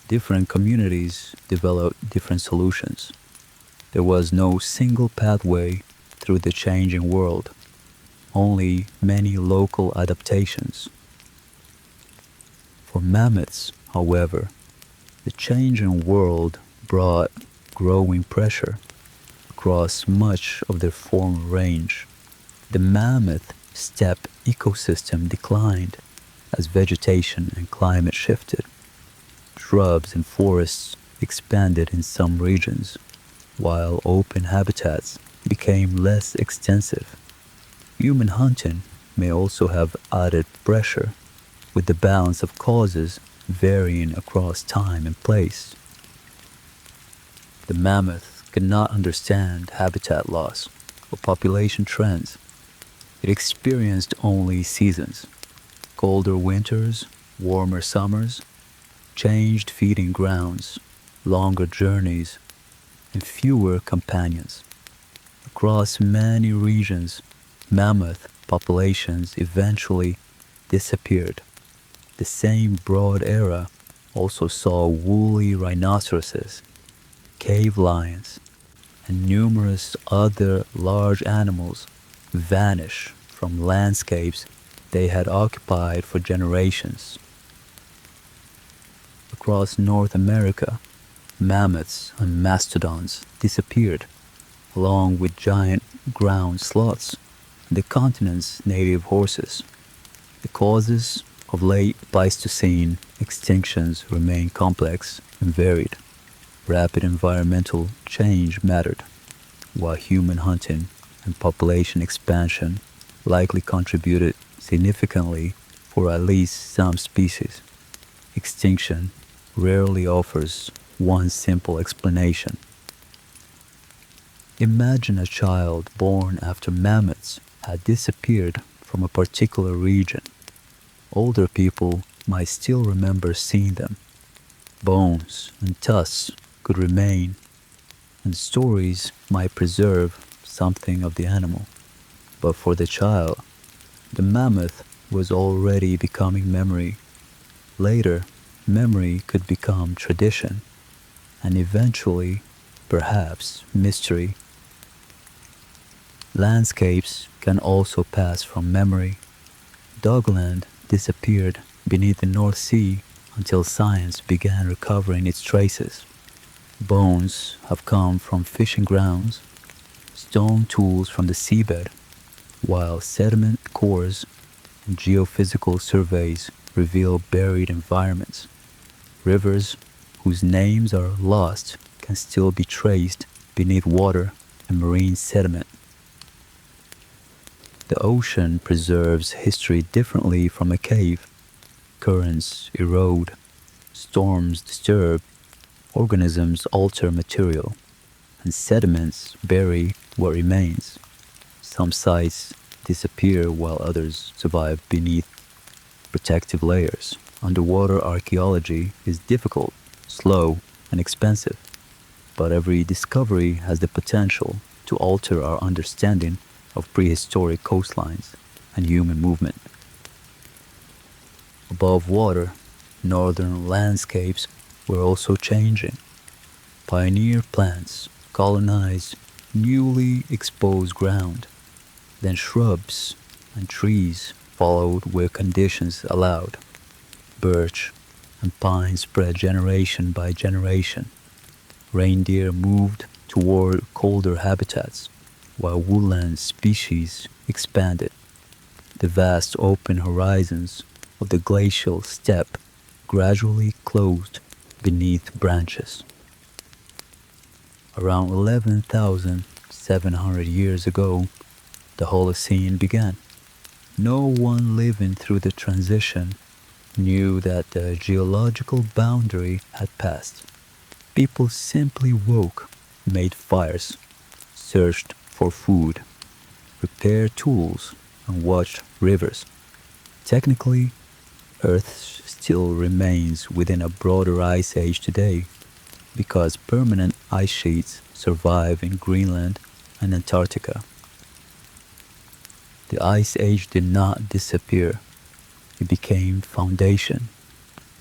Different communities developed different solutions. There was no single pathway through the changing world, only many local adaptations. For mammoths, however, the changing world brought growing pressure across much of their former range. The mammoth steppe ecosystem declined as vegetation and climate shifted. Shrubs and forests expanded in some regions, while open habitats became less extensive. Human hunting may also have added pressure, with the balance of causes varying across time and place. The mammoth could not understand habitat loss or population trends. It experienced only seasons: colder winters, warmer summers, changed feeding grounds, longer journeys, and fewer companions. Across many regions, mammoth populations eventually disappeared. The same broad era also saw woolly rhinoceroses, cave lions, and numerous other large animals vanish from landscapes they had occupied for generations. Across North America, mammoths and mastodons disappeared, along with giant ground sloths and the continent's native horses. The causes of late Pleistocene extinctions remain complex and varied. Rapid environmental change mattered, while human hunting and population expansion likely contributed significantly for at least some species. Extinction rarely offers one simple explanation. Imagine a child born after mammoths had disappeared from a particular region. Older people might still remember seeing them. Bones and tusks could remain, and stories might preserve something of the animal. But for the child, the mammoth was already becoming memory. Later, memory could become tradition, and eventually, perhaps, mystery. Landscapes can also pass from memory. Dogland disappeared beneath the North Sea until science began recovering its traces. Bones have come from fishing grounds, stone tools from the seabed, while sediment cores and geophysical surveys reveal buried environments. Rivers whose names are lost can still be traced beneath water and marine sediment. The ocean preserves history differently from a cave. Currents erode, storms disturb, organisms alter material, and sediments bury what remains. Some sites disappear while others survive beneath protective layers. Underwater archaeology is difficult, slow, and expensive, but every discovery has the potential to alter our understanding of prehistoric coastlines and human movement. Above water, northern landscapes were also changing. Pioneer plants colonized newly exposed ground, then shrubs and trees followed where conditions allowed. Birch and pine spread generation by generation. Reindeer moved toward colder habitats, while woodland species expanded. The vast open horizons of the glacial steppe gradually closed beneath branches. Around 11,700 years ago, the Holocene began. No one living through the transition knew that the geological boundary had passed. People simply woke, made fires, searched for food, repaired tools, and watched rivers. Technically, Earth still remains within a broader ice age today because permanent ice sheets survive in Greenland and Antarctica. The ice age did not disappear. It became foundation.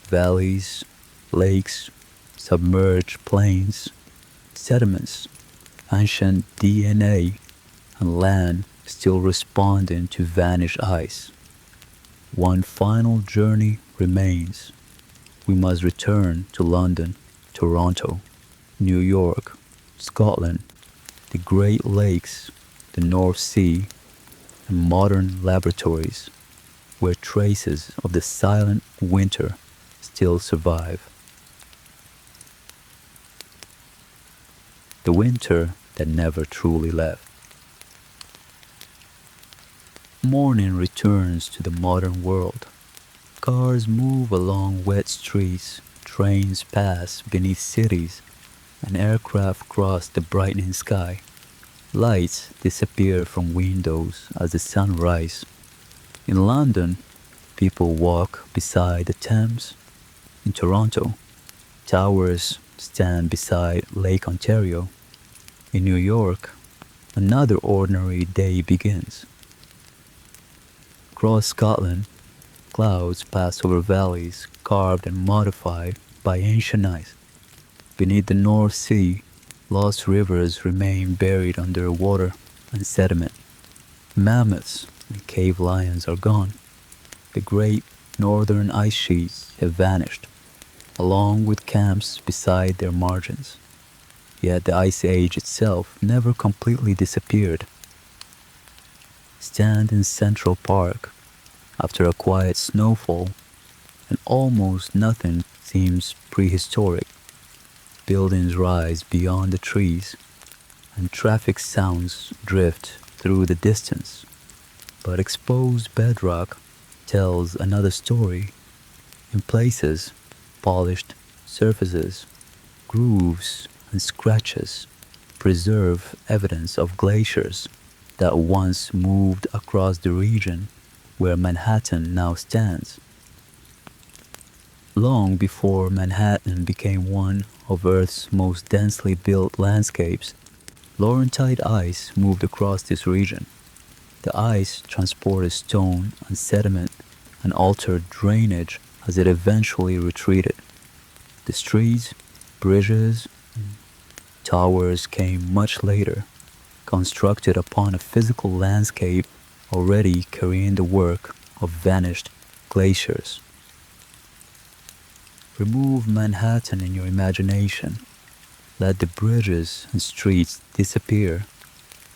Valleys, lakes, submerged plains, sediments, ancient DNA, and land still responding to vanished ice. One final journey remains. We must return to London, Toronto, New York, Scotland, the Great Lakes, the North Sea, and modern laboratories where traces of the silent winter still survive. The winter that never truly left. Morning returns to the modern world. Cars move along wet streets, trains pass beneath cities, and aircraft cross the brightening sky. Lights disappear from windows as the sun rises. In London, people walk beside the Thames. In Toronto, towers stand beside Lake Ontario. In New York, another ordinary day begins. Across Scotland, clouds pass over valleys carved and modified by ancient ice. Beneath the North Sea, lost rivers remain buried under water and sediment. Mammoths and cave lions are gone. The great northern ice sheets have vanished, along with camps beside their margins. Yet the Ice Age itself never completely disappeared. Stand in Central Park after a quiet snowfall, and almost nothing seems prehistoric. Buildings rise beyond the trees, and traffic sounds drift through the distance. But exposed bedrock tells another story. In places, polished surfaces, grooves, and scratches preserve evidence of glaciers that once moved across the region where Manhattan now stands. Long before Manhattan became one of Earth's most densely built landscapes, Laurentide ice moved across this region. The ice transported stone and sediment and altered drainage as it eventually retreated. The streets, bridges, and towers came much later, constructed upon a physical landscape already carrying the work of vanished glaciers. Remove Manhattan in your imagination. Let the bridges and streets disappear.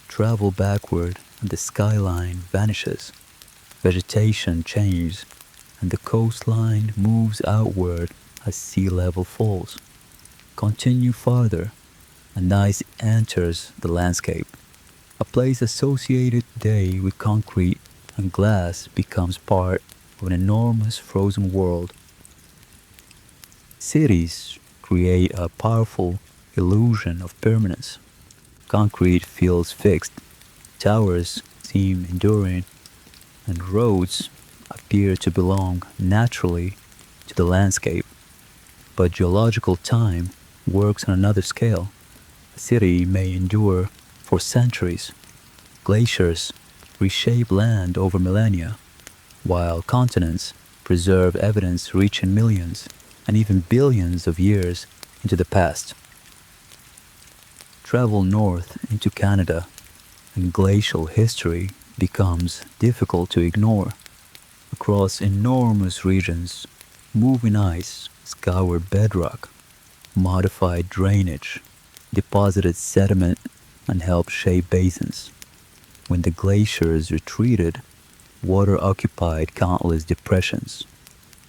Travel backward and the skyline vanishes. Vegetation changes and the coastline moves outward as sea level falls. Continue farther and ice enters the landscape. A place associated today with concrete and glass becomes part of an enormous frozen world. Cities create a powerful illusion of permanence. Concrete feels fixed, towers seem enduring, and roads appear to belong naturally to the landscape. But geological time works on another scale. A city may endure for centuries. Glaciers reshape land over millennia, while continents preserve evidence reaching millions and even billions of years into the past. Travel north into Canada, and glacial history becomes difficult to ignore. Across enormous regions, moving ice scoured bedrock, modified drainage, deposited sediment, and helped shape basins. When the glaciers retreated, water occupied countless depressions.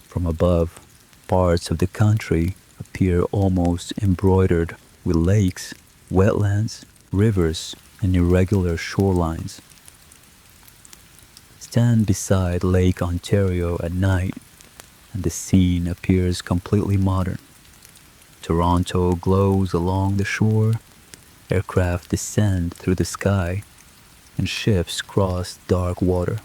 From above, parts of the country appear almost embroidered with lakes, wetlands, rivers, and irregular shorelines. Stand beside Lake Ontario at night, and the scene appears completely modern. Toronto glows along the shore, aircraft descend through the sky, and ships cross dark water.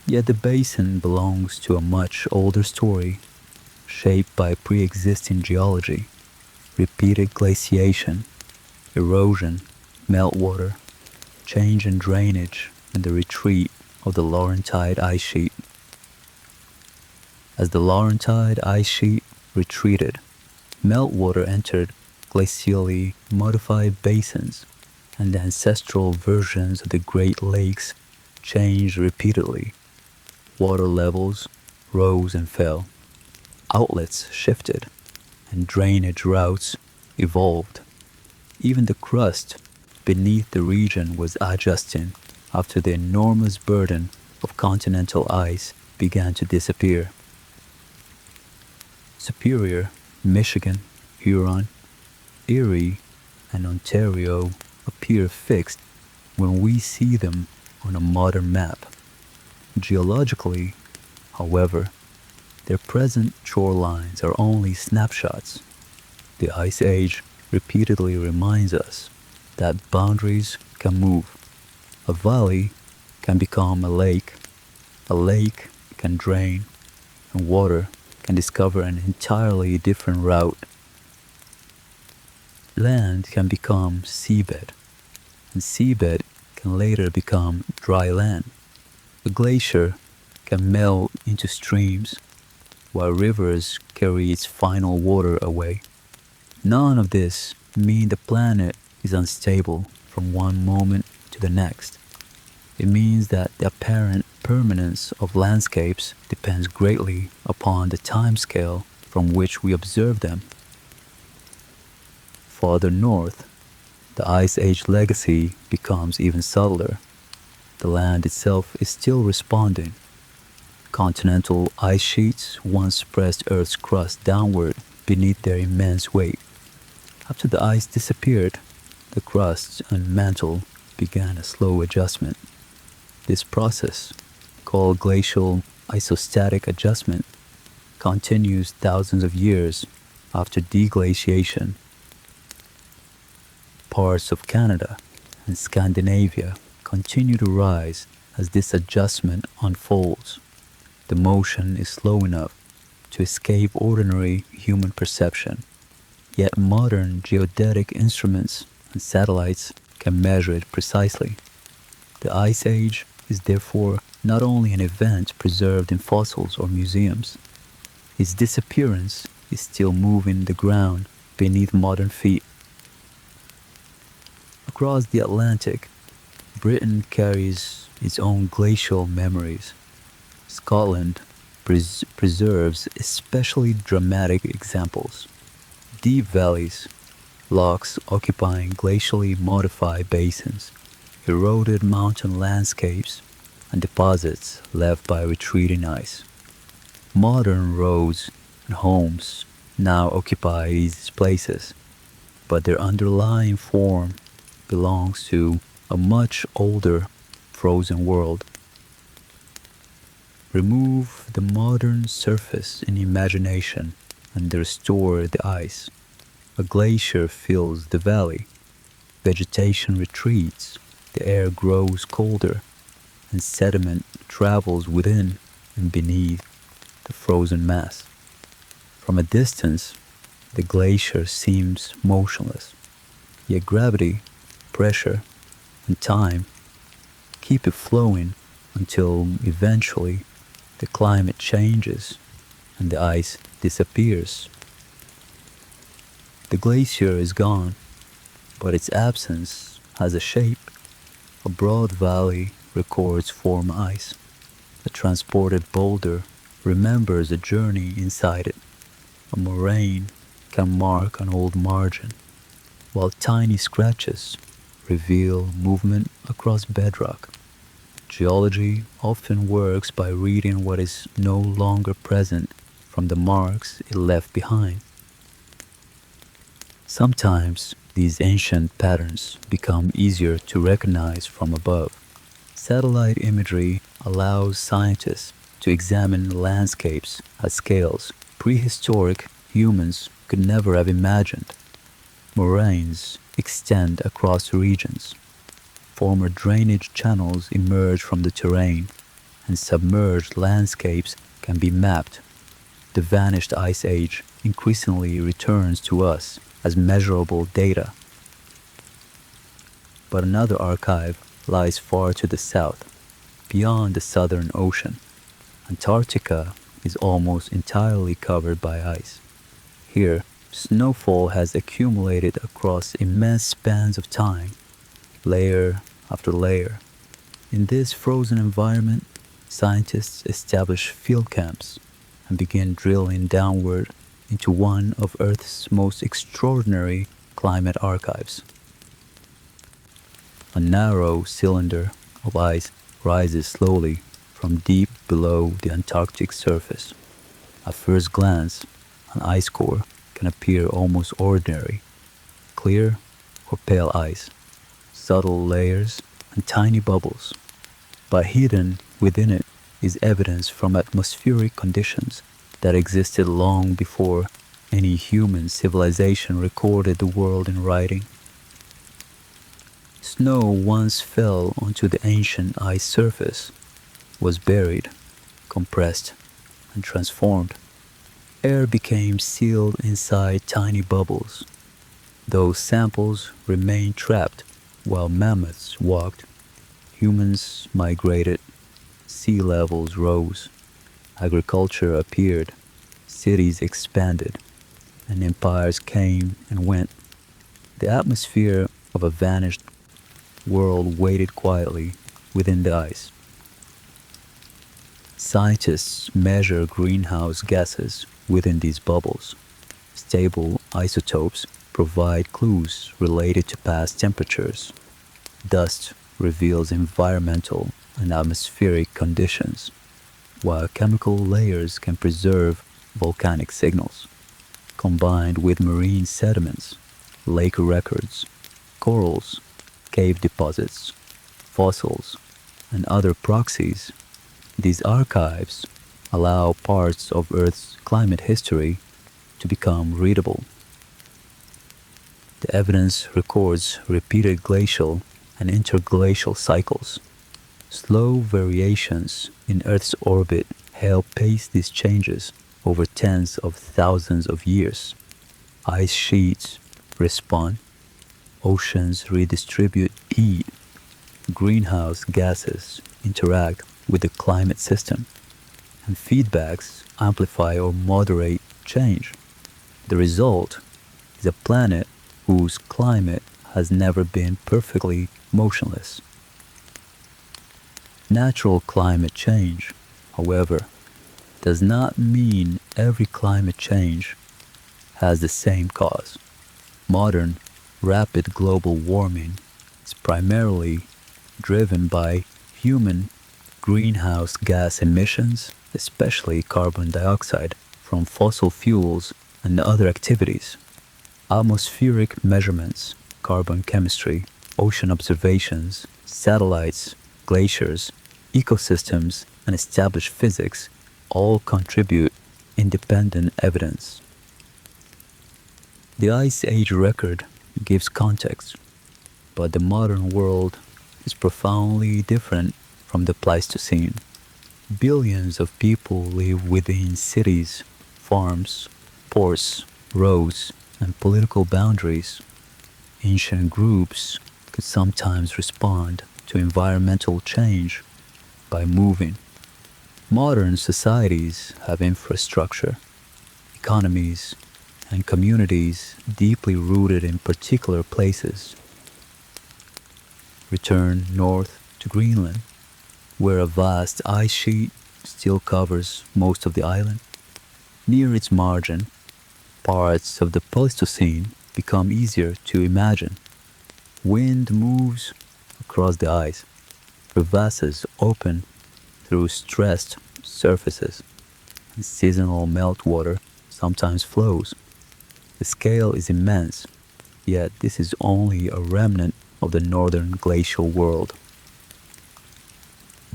Yet the basin belongs to a much older story, shaped by pre-existing geology, repeated glaciation, erosion, meltwater, change in drainage, and the retreat of the Laurentide ice sheet. As the Laurentide ice sheet retreated, meltwater entered glacially modified basins, and the ancestral versions of the Great Lakes changed repeatedly. Water levels rose and fell, outlets shifted, and drainage routes evolved. Even the crust beneath the region was adjusting after the enormous burden of continental ice began to disappear. Superior, Michigan, Huron, Erie, and Ontario appear fixed when we see them on a modern map. Geologically, however, their present shorelines are only snapshots. The Ice Age repeatedly reminds us that boundaries can move. A valley can become a lake can drain, and water can discover an entirely different route. Land can become seabed, and seabed can later become dry land. A glacier can melt into streams, while rivers carry its final water away. None of this means the planet is unstable from one moment to the next. It means that the apparent permanence of landscapes depends greatly upon the timescale from which we observe them. Farther north, the Ice Age legacy becomes even subtler. The land itself is still responding. Continental ice sheets once pressed Earth's crust downward beneath their immense weight. After the ice disappeared, the crust and mantle began a slow adjustment. This process, called glacial isostatic adjustment, continues thousands of years after deglaciation. parts of Canada and Scandinavia continue to rise as this adjustment unfolds. The motion is slow enough to escape ordinary human perception, yet modern geodetic instruments and satellites can measure it precisely. The Ice Age is therefore not only an event preserved in fossils or museums, its disappearance is still moving the ground beneath modern feet. Across the Atlantic, Britain carries its own glacial memories. Scotland preserves especially dramatic examples. Deep valleys, lochs occupying glacially modified basins, eroded mountain landscapes, and deposits left by retreating ice. Modern roads and homes now occupy these places, but their underlying form belongs to a much older frozen world. Remove the modern surface in imagination and restore the ice. A glacier fills the valley, vegetation retreats, the air grows colder, and sediment travels within and beneath the frozen mass. From a distance, the glacier seems motionless, yet gravity, pressure, and time keep it flowing until eventually the climate changes and the ice disappears. The glacier is gone, but its absence has a shape. A broad valley records former ice. A transported boulder remembers a journey inside it. A moraine can mark an old margin, while tiny scratches reveal movement across bedrock. Geology often works by reading what is no longer present from the marks it left behind. Sometimes these ancient patterns become easier to recognize from above. Satellite imagery allows scientists to examine landscapes at scales prehistoric humans could never have imagined. Moraines extend across regions. Former drainage channels emerge from the terrain, and submerged landscapes can be mapped. The vanished ice age increasingly returns to us as measurable data. But another archive lies far to the south, beyond the Southern Ocean. Antarctica is almost entirely covered by ice. Here, snowfall has accumulated across immense spans of time, layer after layer. In this frozen environment, scientists establish field camps and begin drilling downward into one of Earth's most extraordinary climate archives. A narrow cylinder of ice rises slowly from deep below the Antarctic surface. At first glance, an ice core can appear almost ordinary, clear or pale ice, subtle layers and tiny bubbles. But hidden within it is evidence from atmospheric conditions that existed long before any human civilization recorded the world in writing. Snow once fell onto the ancient ice surface, was buried, compressed, and transformed. Air became sealed inside tiny bubbles. Those samples remained trapped while mammoths walked, humans migrated, sea levels rose, agriculture appeared, cities expanded, and empires came and went. The atmosphere of a vanished world waited quietly within the ice. Scientists measure greenhouse gases within these bubbles. Stable isotopes provide clues related to past temperatures. Dust reveals environmental and atmospheric conditions, while chemical layers can preserve volcanic signals. Combined with marine sediments, lake records, corals, cave deposits, fossils, and other proxies, these archives allow parts of Earth's climate history to become readable. The evidence records repeated glacial and interglacial cycles. Slow variations in Earth's orbit help pace these changes over tens of thousands of years. Ice sheets respond, oceans redistribute heat, greenhouse gases interact with the climate system, and feedbacks amplify or moderate change. The result is a planet whose climate has never been perfectly motionless. Natural climate change, however, does not mean every climate change has the same cause. Modern, rapid global warming is primarily driven by human greenhouse gas emissions, especially carbon dioxide from fossil fuels and other activities. Atmospheric measurements, carbon chemistry, ocean observations, satellites, glaciers, ecosystems, and established physics all contribute independent evidence. The Ice Age record gives context, but the modern world is profoundly different from the Pleistocene. Billions of people live within cities, farms, ports, roads, and political boundaries. Ancient groups could sometimes respond to environmental change by moving. Modern societies have infrastructure, economies, and communities deeply rooted in particular places. Return north to Greenland, where a vast ice sheet still covers most of the island. Near its margin, parts of the Pleistocene become easier to imagine. Wind moves across the ice, crevasses open through stressed surfaces, and seasonal meltwater sometimes flows. The scale is immense, yet this is only a remnant of the northern glacial world.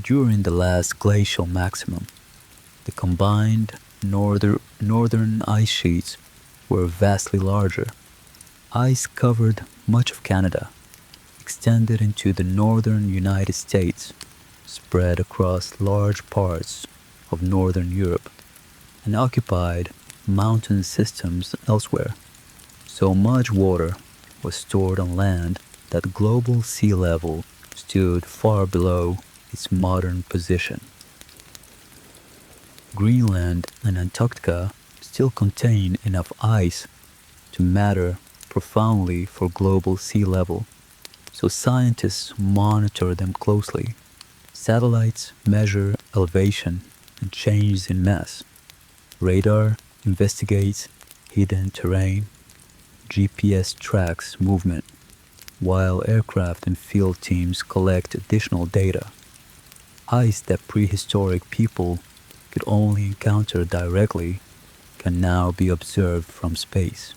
During the last glacial maximum, the combined northern ice sheets were vastly larger. Ice covered much of Canada, extended into the northern United States, spread across large parts of northern Europe, and occupied mountain systems elsewhere. So much water was stored on land that global sea level stood far below its modern position. Greenland and Antarctica still contain enough ice to matter profoundly for global sea level, so scientists monitor them closely. Satellites measure elevation and changes in mass. Radar investigates hidden terrain. GPS tracks movement, while aircraft and field teams collect additional data. Ice that prehistoric people could only encounter directly can now be observed from space.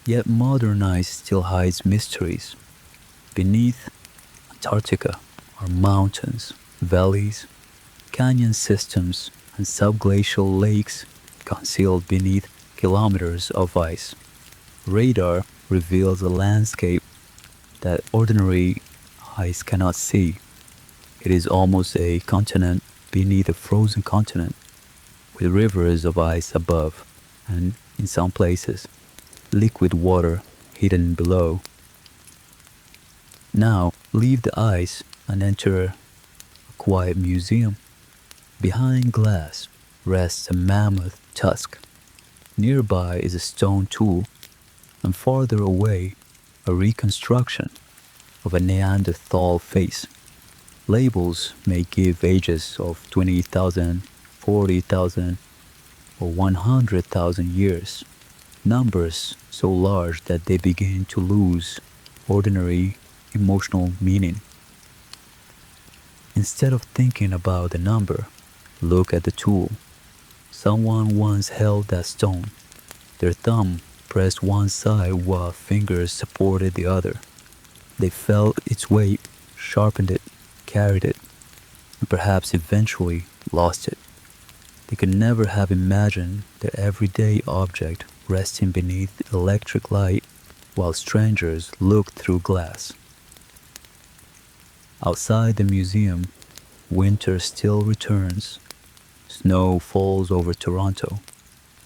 Yet modern ice still hides mysteries. Beneath Antarctica are mountains, valleys, canyon systems, and subglacial lakes concealed beneath kilometers of ice. Radar reveals a landscape that ordinary eyes cannot see. It is almost a continent beneath a frozen continent, with rivers of ice above, and in some places, liquid water hidden below. Now, leave the ice and enter a quiet museum. Behind glass rests a mammoth tusk. Nearby is a stone tool, and farther away, a reconstruction of a Neanderthal face. Labels may give ages of 20,000, 40,000, or 100,000 years, numbers so large that they begin to lose ordinary emotional meaning. Instead of thinking about the number, look at the tool. Someone once held that stone. Their thumb pressed one side while fingers supported the other. They felt its weight, sharpened it, carried it, and perhaps eventually lost it. They could never have imagined their everyday object resting beneath electric light while strangers looked through glass. Outside the museum, winter still returns. Snow falls over Toronto,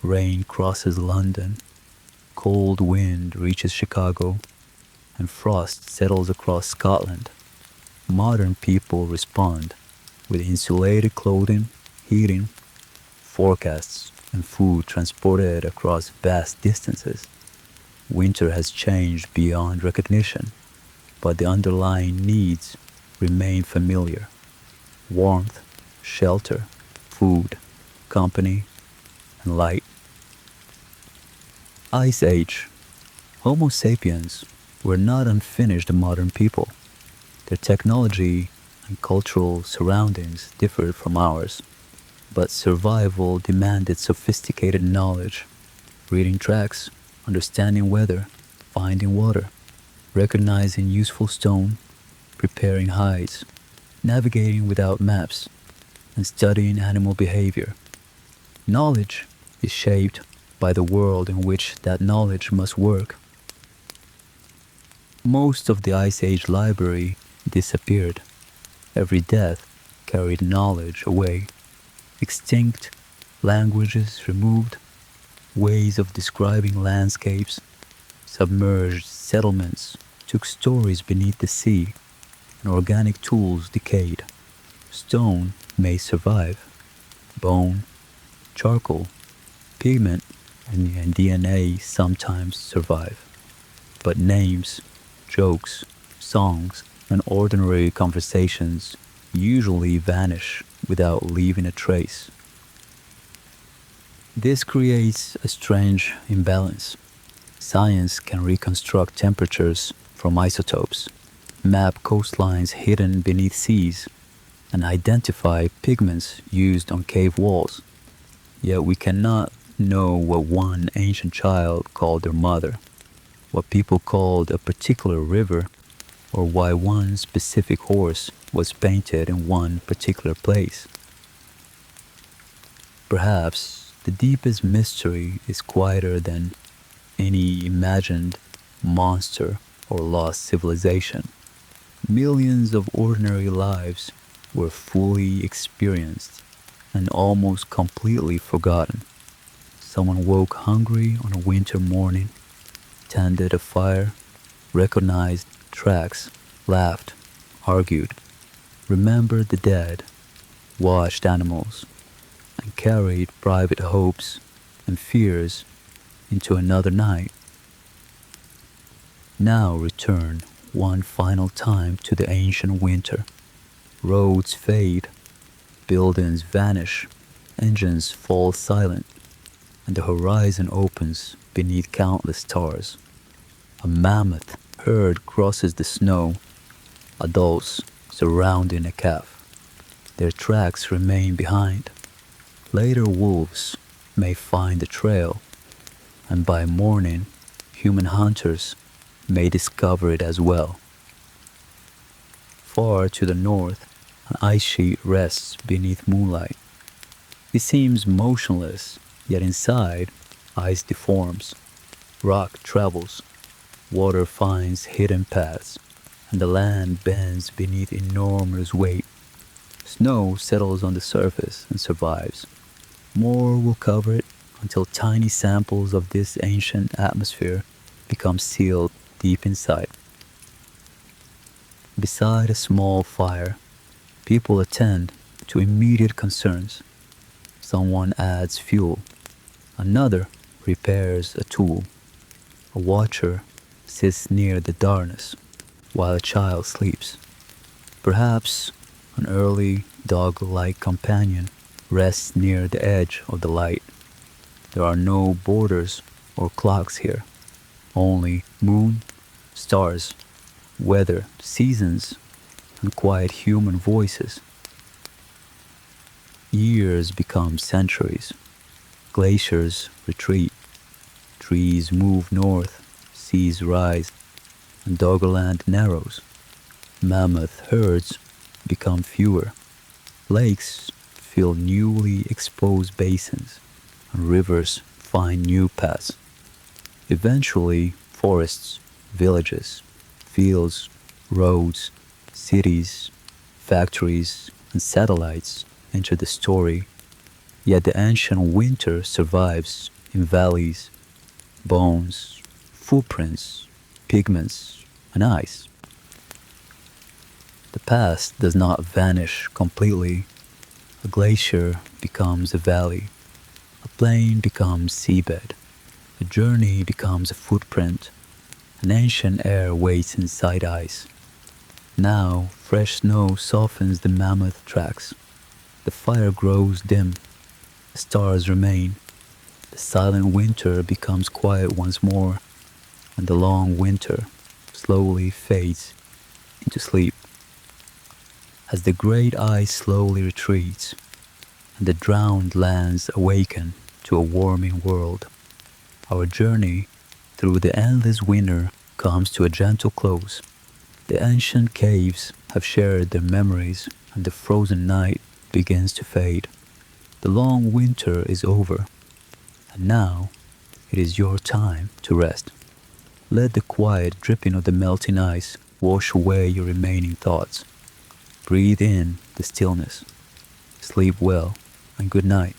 rain crosses London, cold wind reaches Chicago, and frost settles across Scotland. Modern people respond with insulated clothing, heating, forecasts, and food transported across vast distances. Winter has changed beyond recognition, but the underlying needs remain familiar: warmth, shelter, food, company, and light. Ice Age. Homo sapiens were not unfinished modern people. Their technology and cultural surroundings differed from ours, but survival demanded sophisticated knowledge: reading tracks, understanding weather, finding water, recognizing useful stone, preparing hides, navigating without maps, and studying animal behavior. Knowledge is shaped by the world in which that knowledge must work. Most of the Ice Age library disappeared. Every death carried knowledge away. Extinct languages removed, ways of describing landscapes, submerged settlements took stories beneath the sea, and organic tools decayed. Stone may survive. Bone, charcoal, pigment, and DNA sometimes survive. But names, jokes, songs, and ordinary conversations usually vanish without leaving a trace. This creates a strange imbalance. Science can reconstruct temperatures from isotopes, map coastlines hidden beneath seas, and identify pigments used on cave walls. Yet we cannot know what one ancient child called their mother, what people called a particular river, or why one specific horse was painted in one particular place. Perhaps the deepest mystery is quieter than any imagined monster or lost civilization. Millions of ordinary lives were fully experienced and almost completely forgotten. Someone woke hungry on a winter morning, tended a fire, recognized tracks, laughed, argued, remembered the dead, watched animals, and carried private hopes and fears into another night. Now return one final time to the ancient winter. Roads fade, buildings vanish, engines fall silent, and the horizon opens beneath countless stars. A mammoth herd crosses the snow, adults surrounding a calf. Their tracks remain behind. Later wolves may find the trail, and by morning, human hunters may discover it as well. Far to the north, an ice sheet rests beneath moonlight. It seems motionless, yet inside, ice deforms, rock travels, water finds hidden paths, and the land bends beneath enormous weight. Snow settles on the surface and survives. More will cover it until tiny samples of this ancient atmosphere become sealed deep inside. Beside a small fire, people attend to immediate concerns. Someone adds fuel. Another repairs a tool. A watcher sits near the darkness while a child sleeps. Perhaps an early dog-like companion rests near the edge of the light. There are no borders or clocks here, only moon, stars, weather, seasons, and quiet human voices. Years become centuries. Glaciers retreat. Trees move north, seas rise, and Doggerland narrows. Mammoth herds become fewer. Lakes fill newly exposed basins, and rivers find new paths. Eventually, forests, villages, fields, roads, cities, factories, and satellites enter the story, yet the ancient winter survives in valleys, bones, footprints, pigments, and ice. The past does not vanish completely. A glacier becomes a valley, a plain becomes seabed, a journey becomes a footprint, an ancient air waits inside ice. Now fresh snow softens the mammoth tracks, the fire grows dim, the stars remain, the silent winter becomes quiet once more, and the long winter slowly fades into sleep. As the great ice slowly retreats, and the drowned lands awaken to a warming world, our journey through the endless winter comes to a gentle close. The ancient caves have shared their memories, and the frozen night begins to fade. The long winter is over, and now it is your time to rest. Let the quiet dripping of the melting ice wash away your remaining thoughts. Breathe in the stillness. Sleep well, and good night.